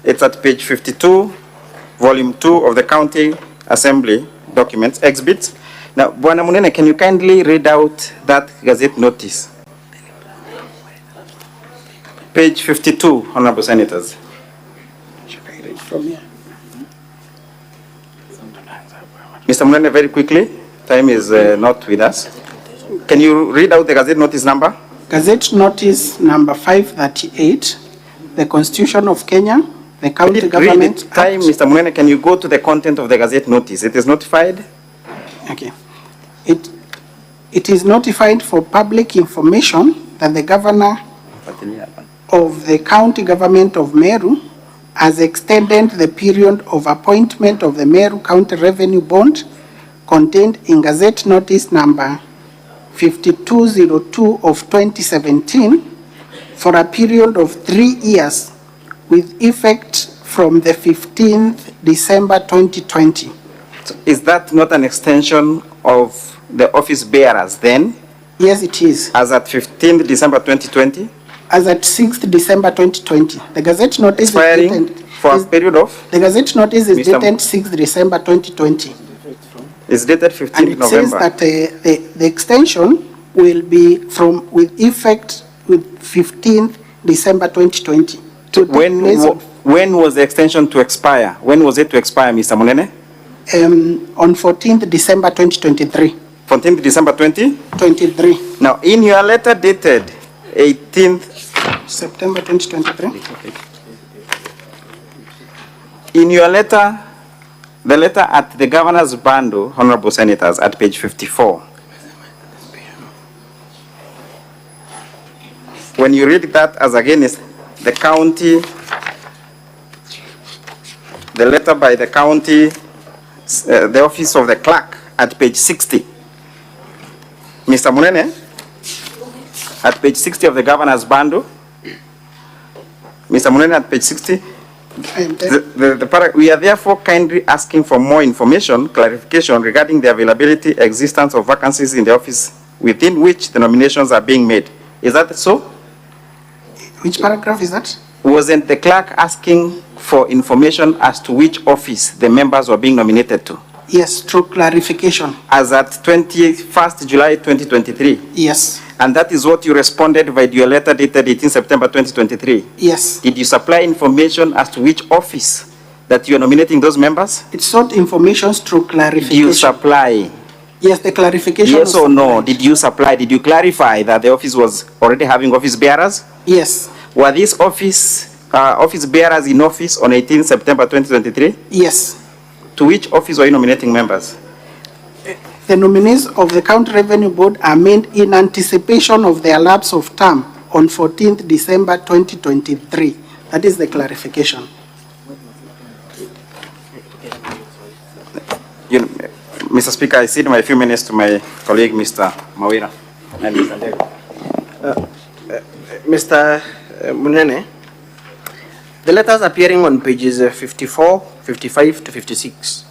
It's at page 52, Volume 2 of the County Assembly documents, exhibits. Now, Bwana Munene, can you kindly read out that Gazette notice? Page 52, Honorable Senators. Should I read from here? Mr. Munene, very quickly, time is not with us. Can you read out the Gazette notice number? Gazette notice number 538, the Constitution of Kenya, the county Read government it. Time, Act. Mr. Munene, can you go to the content of the Gazette notice? It is notified. Okay. It is notified for public information that the governor of the county government of Meru has extended the period of appointment of the Meru County Revenue Bond contained in Gazette Notice number 5202 of 2017 for a period of 3 years with effect from the 15th December 2020. So is that not an extension of the office bearers then, Yes, it is. as at 15th December 2020, As at 6th December 2020. The Gazette Notice expiring is dated, for a period of, the Gazette Notice is Mr. dated 6th December 2020. is dated And 15th it says November. that the extension will be with effect with 15th December 2020. To take place When was the extension to expire? When was it to expire, Mr. Munene? on 14th December 2023. 14th December 20? 23. Now, in your letter dated 18th, September 2023. in your letter, the letter at the governor's bundle, honorable senators, at page 54. When you read that as against the county, the letter by the county, the office of the clerk at page 60. Mr. Munene, at page 60 of the governor's bundle, Mr. Munene, at page 60, we are therefore kindly asking for more information, clarification regarding the availability, existence of vacancies in the office within which the nominations are being made. Is that so? Which paragraph is that? Wasn't the clerk asking for information as to which office the members were being nominated to? Yes, through clarification. As at 21st July 2023? Yes. And that is what you responded by your letter dated 18 September 2023? Yes. Did you supply information as to which office that you are nominating those members? It sought information through clarification. Did you supply? Yes, the clarification. Yes was or no? supplied. Did you supply? Did you clarify that the office was already having office bearers? Yes. Were these office bearers in office on 18 September 2023? Yes. To which office were you nominating members? The nominees of the County Revenue Board are made in anticipation of their lapse of term on 14th December 2023. That is the clarification. Mr. Speaker, I cede my few minutes to my colleague, Mr. Kawira and Mr. Ndego. Mr. Munene, the letters appearing on pages 54, 55 to 56.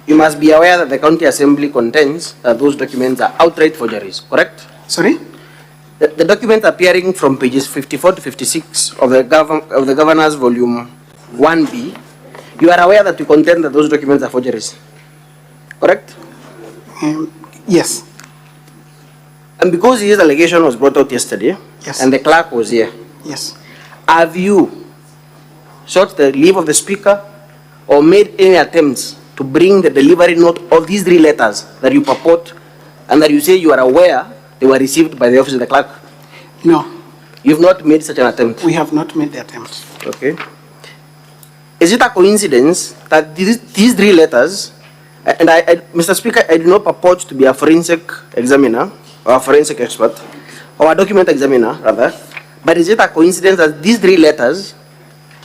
You must be aware that the County Assembly contends that those documents are outright forgeries, correct? Sorry? The documents appearing from pages 54 to 56 of the Governor's Volume 1B, you are aware that you contend that those documents are forgeries, correct? Yes. And because his allegation was brought out yesterday, Yes. and the clerk was here, Yes. have you sought the leave of the Speaker or made any attempts to bring the delivery note of these 3 letters that you purport and that you say you are aware they were received by the office of the clerk? No, You've not made such an attempt. we have not made the attempt. Okay. Is it a coincidence that these 3 letters, and Mr. Speaker, I do not purport to be a forensic examiner or a forensic expert or a document examiner rather, but is it a coincidence that these 3 letters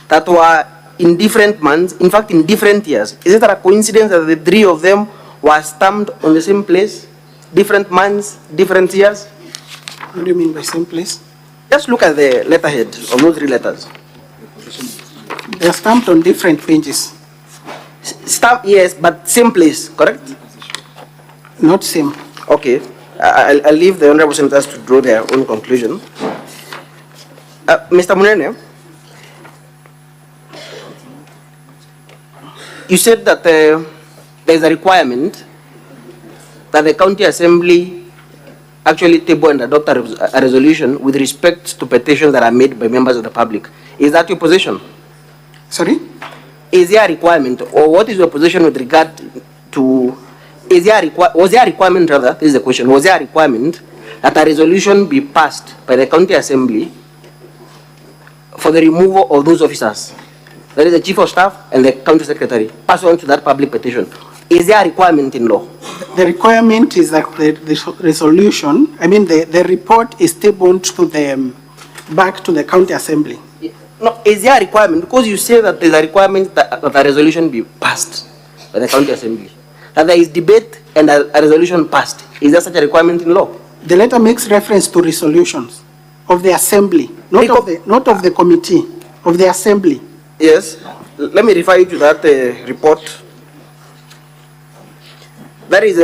that were in different months, in fact in different years, is it a coincidence that the 3 of them were stamped on the same place, different months, different years? What do you mean by same place? Just look at the letterhead of those 3 letters. They are stamped on different pages. Stamp, yes, but same place, correct? Not same. Okay, I'll leave the honorable senators to draw their own conclusion. Mr. Munene, you said that there is a requirement that the County Assembly actually table and adopt a resolution with respect to petitions that are made by members of the public. Is that your position? Sorry? Is there a requirement, or what is your position with regard to, was there a requirement rather, this is the question, was there a requirement that a resolution be passed by the County Assembly for the removal of those officers? there is a chief of staff and the county secretary, pass on to that public petition. Is there a requirement in law? The requirement is that the resolution, the report is tabled to the, back to the county assembly. No, is there a requirement? Because you say that there's a requirement that a resolution be passed by the county assembly. That there is debate and a resolution passed. Is there such a requirement in law? The letter makes reference to resolutions of the assembly, not of the committee, of the assembly. Yes. Let me refer you to that report. That is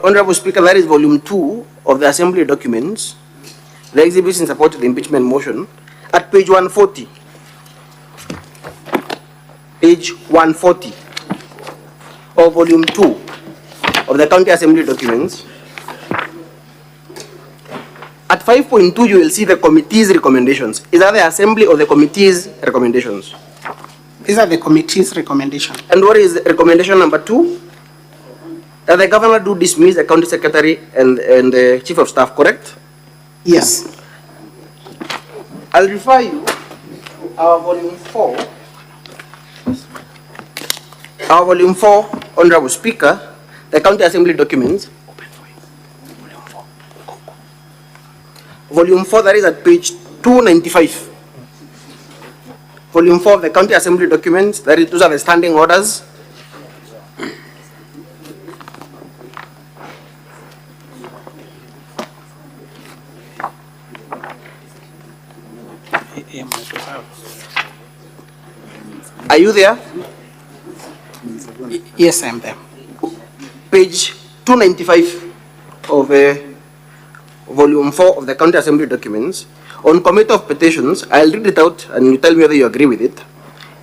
Honorable Speaker, that is volume 2 of the assembly documents, the exhibits in support of the impeachment motion, at page 140. Page 140 of volume 2 of the county assembly documents. At 5.2, you will see the committee's recommendations. Is that the assembly or the committee's recommendations? These are the committee's recommendations. And what is recommendation number 2? That the governor do dismiss the county secretary and the chief of staff, correct? Yes. I'll refer you to our volume 4. Our volume 4, Honorable Speaker, the county assembly documents. Volume 4, that is at page 295. Volume 4 of the county assembly documents, that is, those are the standing orders. Are you there? Yes, I am there. Page 295 of volume 4 of the county assembly documents. On committee of petitions, I'll read it out and you tell me whether you agree with it.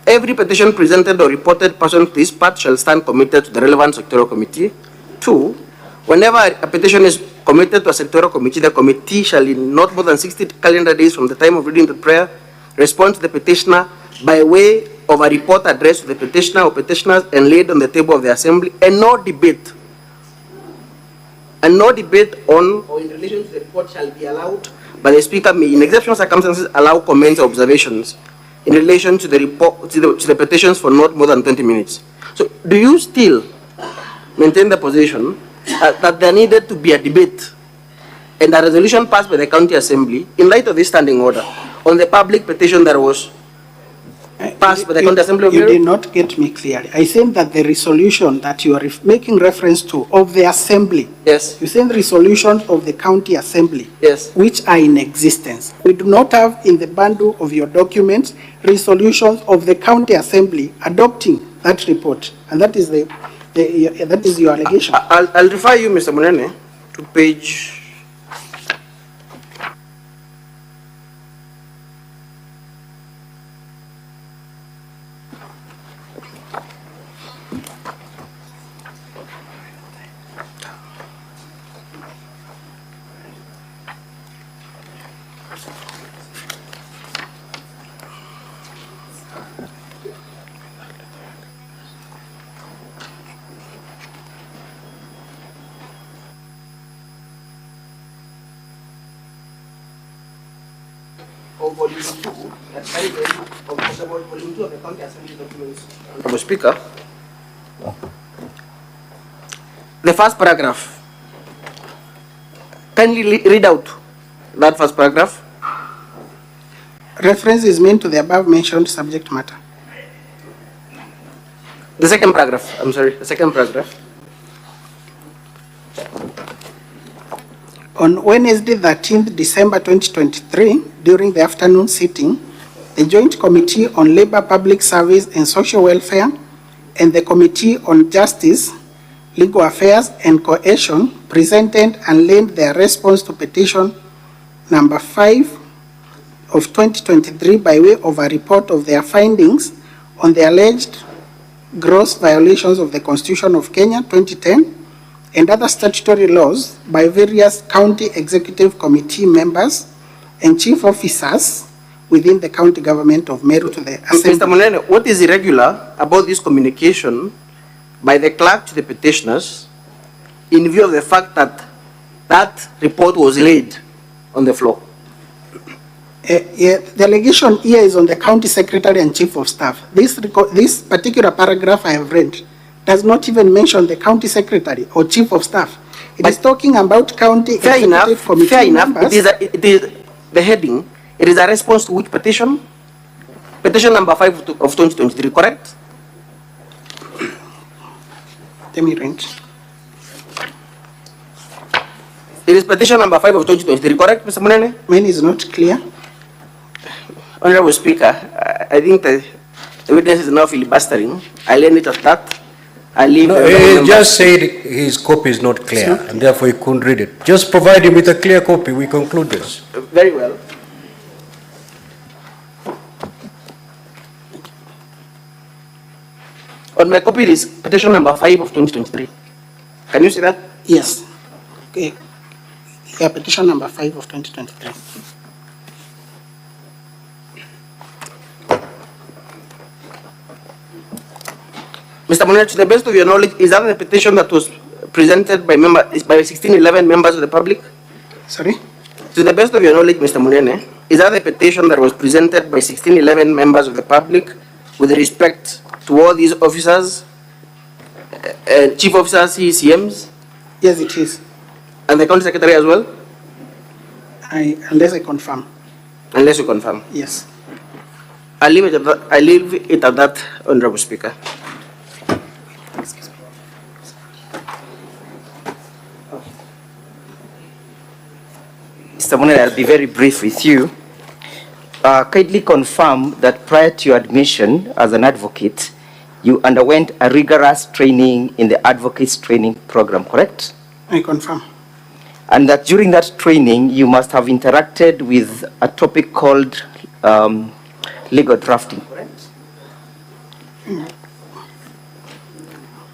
Every petition presented or reported pursuant to this part shall stand committed to the relevant sectoral committee. 2, whenever a petition is committed to a sectoral committee, the committee shall in not more than 60 calendar days from the time of reading the prayer respond to the petitioner by way of a report addressed to the petitioner or petitioners and laid on the table of the assembly, and no debate. And no debate on or in relation to the report shall be allowed, but the speaker may, in exceptional circumstances, allow comments or observations in relation to the report to the petitions for not more than 20 minutes. So, do you still maintain the position that there needed to be a debate and a resolution passed by the county assembly in light of this standing order on the public petition that was passed by the county assembly of Meru? You did not get me clearly. I think that the resolution that you are making reference to of the assembly. Yes. You said resolutions of the county assembly. Yes. Which are in existence. We do not have in the bundle of your documents resolutions of the county assembly adopting that report, and that is that is your allegation. I'll refer you, Mr. Munene, to page. Volume 2, volume 2 of the county assembly documents. Mr. Speaker, the first paragraph. Kindly read out that first paragraph. Reference is made to the above mentioned subject matter. The second paragraph, I'm sorry, the second paragraph. On Wednesday, 13th December 2023, during the afternoon sitting, the Joint Committee on Labor, Public Service and Social Welfare and the Committee on Justice, Legal Affairs and Cohesion presented and lent their response to petition number 5 of 2023 by way of a report of their findings on the alleged gross violations of the Constitution of Kenya 2010 and other statutory laws by various county executive committee members and chief officers within the county government of Meru to the Assembly. Mr. Munene, what is irregular about this communication by the clerk to the petitioners in view of the fact that that report was laid on the floor? Yeah, the allegation here is on the county secretary and chief of staff. This particular paragraph I have read does not even mention the county secretary or chief of staff. It is talking about county executive committee fair enough. members. It is the heading. It is a response to which petition? Petition number 5 of 2023, correct? Let me read. It is petition number 5 of 2023, correct, Mr. Munene? Mine is not clear. Honorable Speaker, I think the witness is now filibustering. I'll end it at that. I'll leave No, the he number. just said his copy is not clear, and therefore he couldn't read it. Just provide him with a clear copy, we conclude this. Very well. On my copy, it is petition number 5 of 2023. Can you see that? Yes. Okay. Yeah, petition number 5 of 2023. Mr. Munene, to the best of your knowledge, is that the petition that was presented by 1611 members of the public? Sorry? To the best of your knowledge, Mr. Munene, is that the petition that was presented by 1611 members of the public with respect to all these officers, chief officers, CECMs, Yes, it is. and the county secretary as well? Unless I confirm. Unless you confirm. Yes. I'll leave it at that, Honorable Speaker. Mr. Munene, I'll be very brief with you. Kindly confirm that prior to your admission as an advocate, you underwent a rigorous training in the advocates training program, correct? I confirm. And that during that training, you must have interacted with a topic called legal drafting, correct?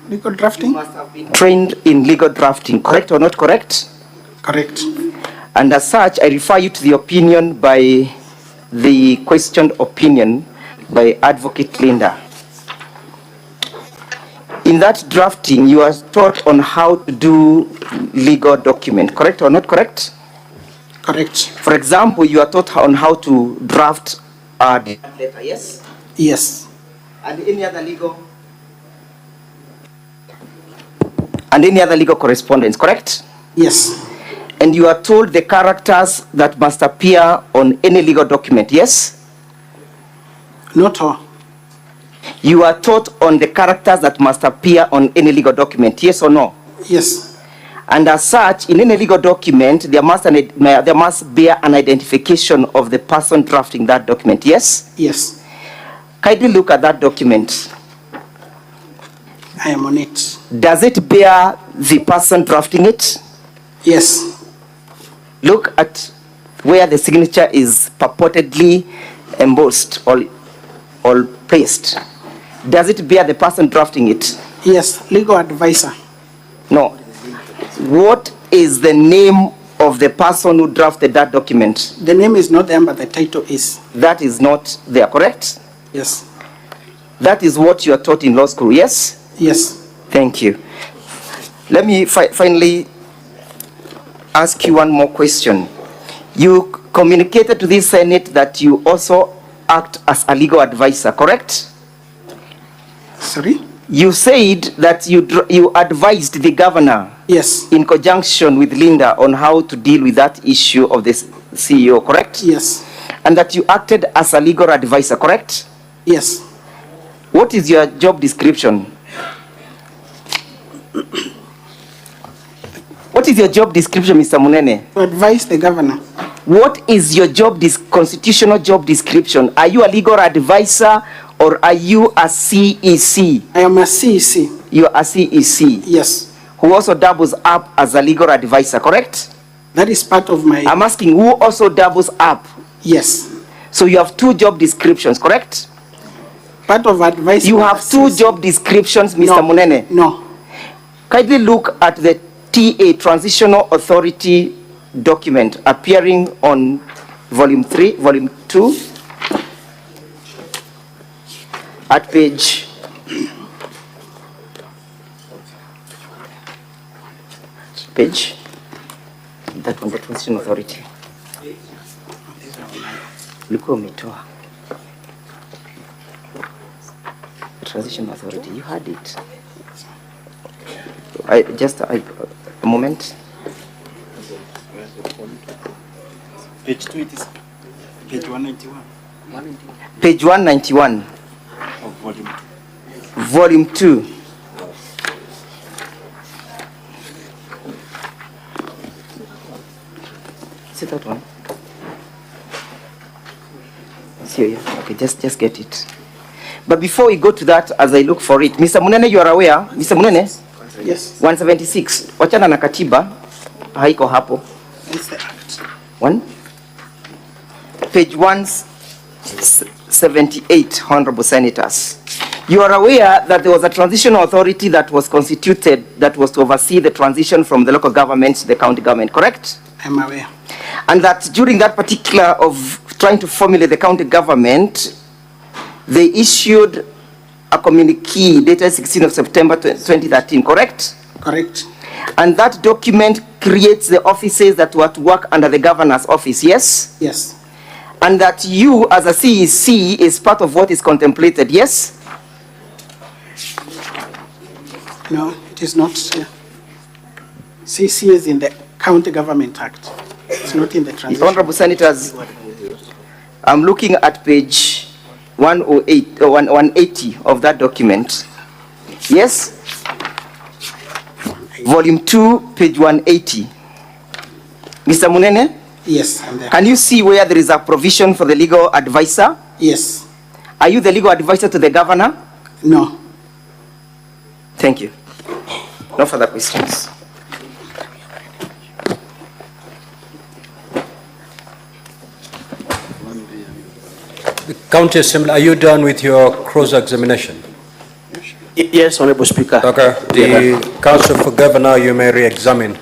Legal drafting? Must have been trained in legal drafting, correct or not correct? Correct. And as such, I refer you to the opinion by the questioned opinion by Advocate Linda. In that drafting, you are taught on how to do legal document, correct or not correct? Correct. For example, you are taught on how to draft a letter, yes? Yes. And any other legal correspondence, correct? Yes. And you are told the characters that must appear on any legal document, yes? Not all. You are taught on the characters that must appear on any legal document, yes or no? Yes. And as such, in any legal document, there must be an identification of the person drafting that document, yes? Yes. Kindly look at that document. I am on it. Does it bear the person drafting it? Yes. Look at where the signature is purportedly embossed or placed. Does it bear the person drafting it? Yes. Legal advisor. No. What is the name of the person who drafted that document? The name is not there, but the title is. That is not there, correct? Yes. That is what you are taught in law school, yes? Yes. Thank you. Let me finally ask you one more question. You communicated to the Senate that you also act as a legal advisor, correct? Sorry? You said that you advised the governor. Yes. In conjunction with Linda on how to deal with that issue of the CEO, correct? Yes. And that you acted as a legal advisor, correct? Yes. What is your job description? What is your job description, Mr. Munene? To advise the governor. What is your constitutional job description? Are you a legal advisor or are you a CEC? I am a CEC. You are a CEC? Yes. Who also doubles up as a legal advisor, correct? That is part of my... I'm asking who also doubles up? Yes. So you have two job descriptions, correct? Part of advice... You have two job descriptions, Mr. Munene? No. Kindly look at the TA, Transitional Authority document appearing on volume 3, volume 2, at page that one, the Transition Authority. Ulikuwa umetoa. Transition Authority, you had it. A moment. Page 2, it is page 191. Page 191. Of volume 2. Volume 2. Is it that one? See here. Okay, just get it. But before we go to that, as I look for it, Mr. Munene, you are aware? Mr. Munene? Yes. 176. Wachana na katiba. Haiko hapo. It's the act. One. Page 178, Honorable Senators. You are aware that there was a transitional authority that was constituted that was to oversee the transition from the local government to the county government, correct? I'm aware. And that during that particular of trying to formulate the county government, they issued a communique dated 16th of September 2013, correct? Correct. And that document creates the offices that were to work under the governor's office, yes? Yes. And that you as a CEC is part of what is contemplated, yes? No, it is not. CC is in the County Government Act. It's not in the transition. Honorable Senators, I'm looking at page 108 or 180 of that document. Yes? Volume 2, page 180. Mr. Munene? Yes, I'm there. Can you see where there is a provision for the legal advisor? Yes. Are you the legal advisor to the governor? No. Thank you. No further questions. The County Assembly, are you done with your cross-examination? Yes, Honorable Speaker. Okay. The Council for Governor, you may re-examine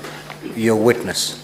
your witness.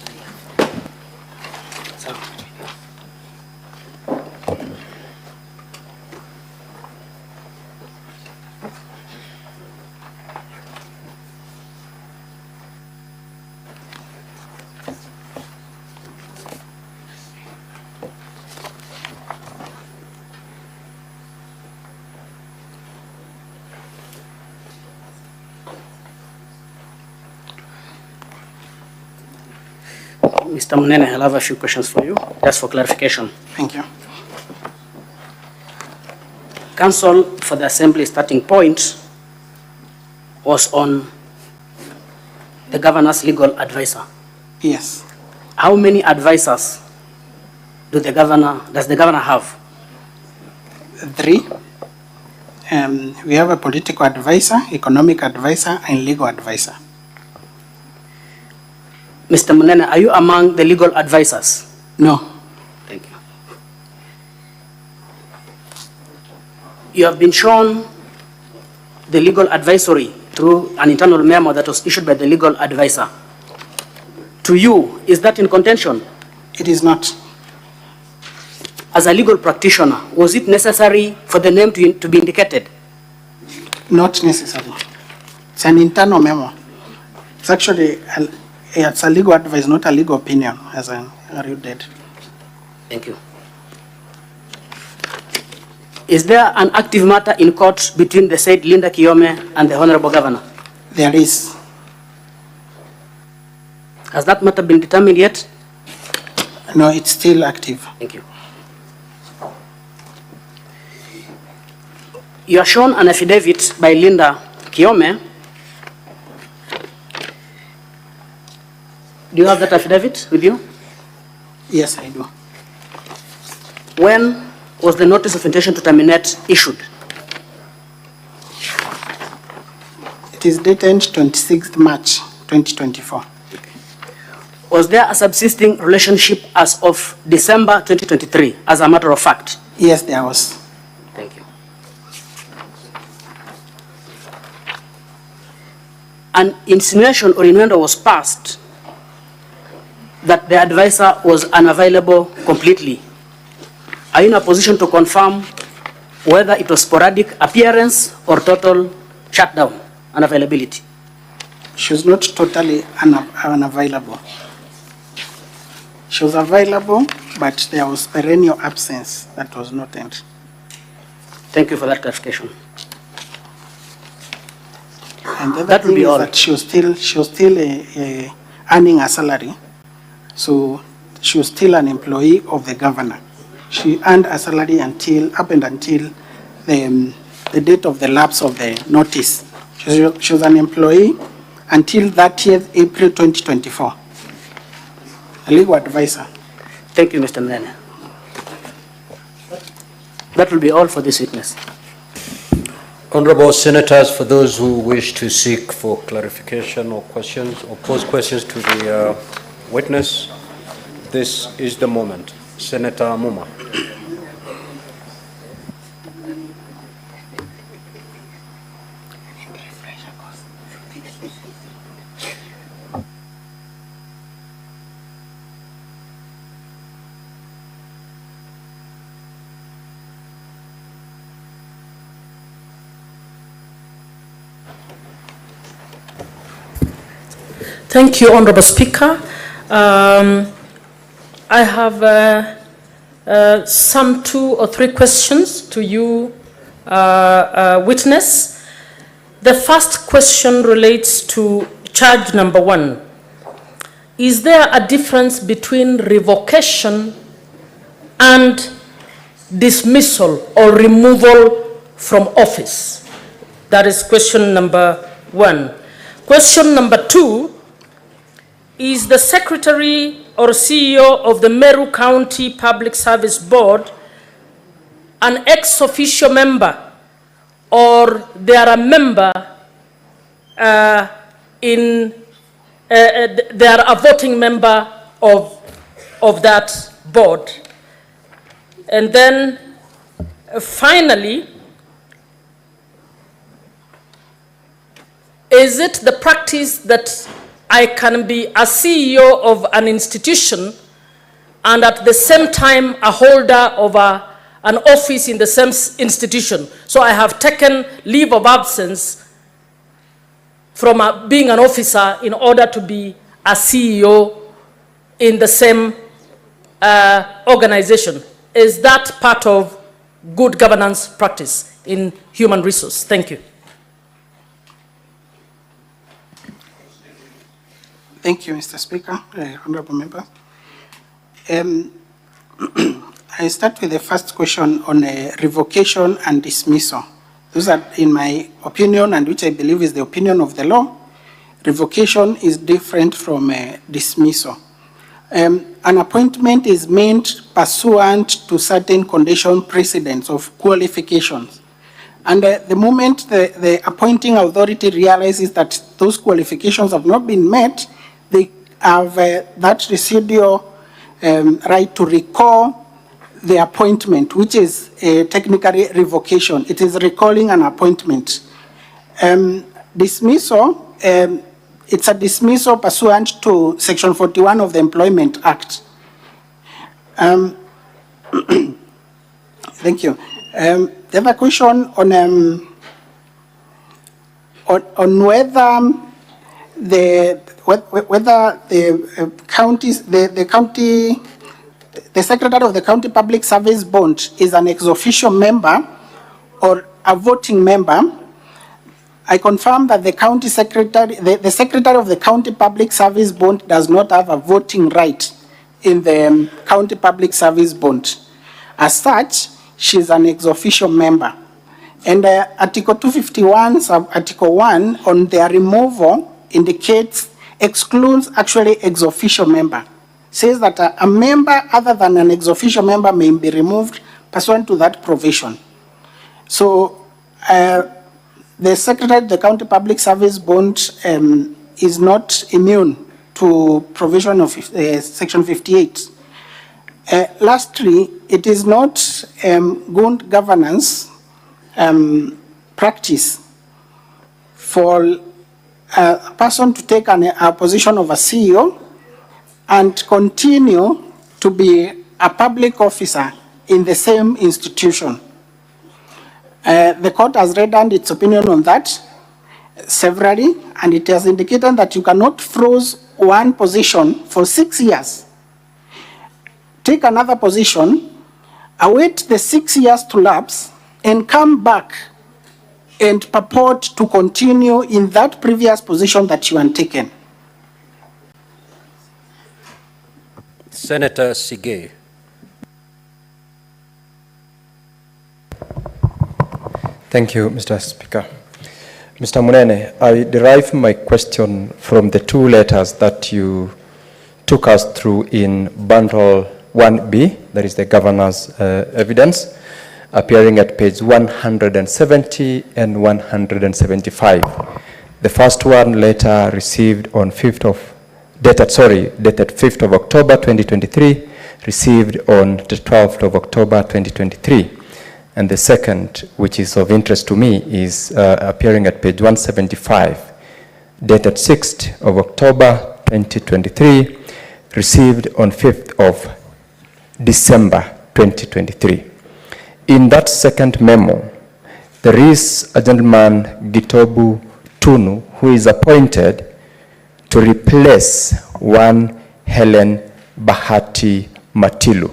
Mr. Munene, I'll have a few questions for you, just for clarification. Thank you. Council for the Assembly starting point was on the governor's legal advisor. Yes. How many advisors does the governor have? 3. We have a political advisor, economic advisor, and legal advisor. Mr. Munene, are you among the legal advisors? No. Thank you. You have been shown the legal advisory through an internal memo that was issued by the legal advisor. To you, is that in contention? It is not. As a legal practitioner, was it necessary for the name to be indicated? Not necessary. It's an internal memo. It's actually it's a legal advice, not a legal opinion, as I read it. Thank you. Is there an active matter in court between the said Linda Kiome and the Honorable Governor? There is. Has that matter been determined yet? No, it's still active. Thank you. You are shown an affidavit by Linda Kiome. Do you have that affidavit with you? Yes, I do. When was the notice of intention to terminate issued? It is dated 26th March 2024. Was there a subsisting relationship as of December 2023, as a matter of fact? Yes, there was. Thank you. An insinuation or innuendo was passed that the advisor was unavailable completely. Are you in a position to confirm whether it was sporadic appearance or total shutdown, unavailability? She was not totally unavailable. She was available, but there was perennial absence that was noted. Thank you for that clarification. And the other That will thing be is all. that she was still earning a salary, so she was still an employee of the governor. She earned a salary until the date of the lapse of the notice. She was an employee until 30th April 2024. A legal advisor. Thank you, Mr. Mnene. That will be all for this witness. Honorable Senators, for those who wish to seek for clarification or questions or pose questions to the witness, this is the moment. Senator Muma. Thank you, Honorable Speaker. I have some 2 or 3 questions to you, witness. The first question relates to charge number 1. Is there a difference between revocation and dismissal or removal from office? That is question number 1. Question number 2. Is the Secretary or CEO of the Meru County Public Service Board an ex-officio member, or they are a member they are a voting member of that board? And then finally, is it the practice that I can be a CEO of an institution and at the same time a holder of an office in the same institution? So I have taken leave of absence from being an officer in order to be a CEO in the same organization. Is that part of good governance practice in human resource? Thank you. Thank you, Mr. Speaker, honorable members. I start with the first question on revocation and dismissal. Those are, in my opinion, and which I believe is the opinion of the law, revocation is different from dismissal. An appointment is made pursuant to certain condition precedents of qualifications. And the moment the appointing authority realizes that those qualifications have not been met, they have that residual right to recall the appointment, which is technically revocation. It is recalling an appointment. Dismissal, it's a dismissal pursuant to Section 41 of the Employment Act. Thank you. The other question on whether the Secretary of the County Public Service Board is an ex-officio member or a voting member, I confirm that the County Secretary, the Secretary of the County Public Service Board does not have a voting right in the County Public Service Board. As such, she is an ex-officio member. And Article 251, Article 1 on their removal indicates, excludes actually ex-officio member. Says that a member other than an ex-officio member may be removed pursuant to that provision. So the Secretary of the County Public Service Board is not immune to provision of Section 58. Lastly, it is not good governance practice for a person to take a position of a CEO and continue to be a public officer in the same institution. The court has rendered its opinion on that severally, and it has indicated that you cannot freeze one position for 6 years take another position, await the 6 years to lapse, and come back and purport to continue in that previous position that you had taken? Senator Sige. Thank you, Mr. Speaker. Mr. Munene, I derive my question from the two letters that you took us through in bundle 1B, that is the governor's evidence, appearing at page 170 and 175. The first one letter received on dated 5th of October 2023, received on the 12th of October 2023. And the second, which is of interest to me, is appearing at page 175, dated 6th of October 2023, received on 5th of December 2023. In that second memo, there is a gentleman, Gitobu Tunu, who is appointed to replace one Helen Bahati Matilu.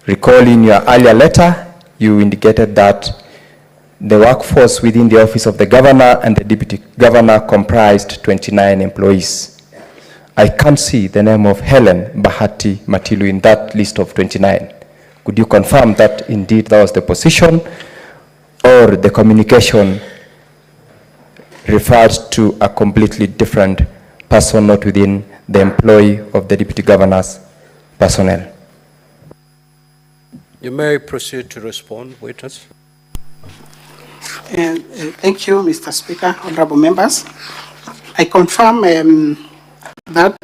Recall in your earlier letter, you indicated that the workforce within the office of the governor and the deputy governor comprised 29 employees. I can't see the name of Helen Bahati Matilu in that list of 29. Could you confirm that indeed that was the position, or the communication referred to a completely different person not within the employee of the deputy governor's personnel? You may proceed to respond, witness. Thank you, Mr. Speaker, honorable members. I confirm that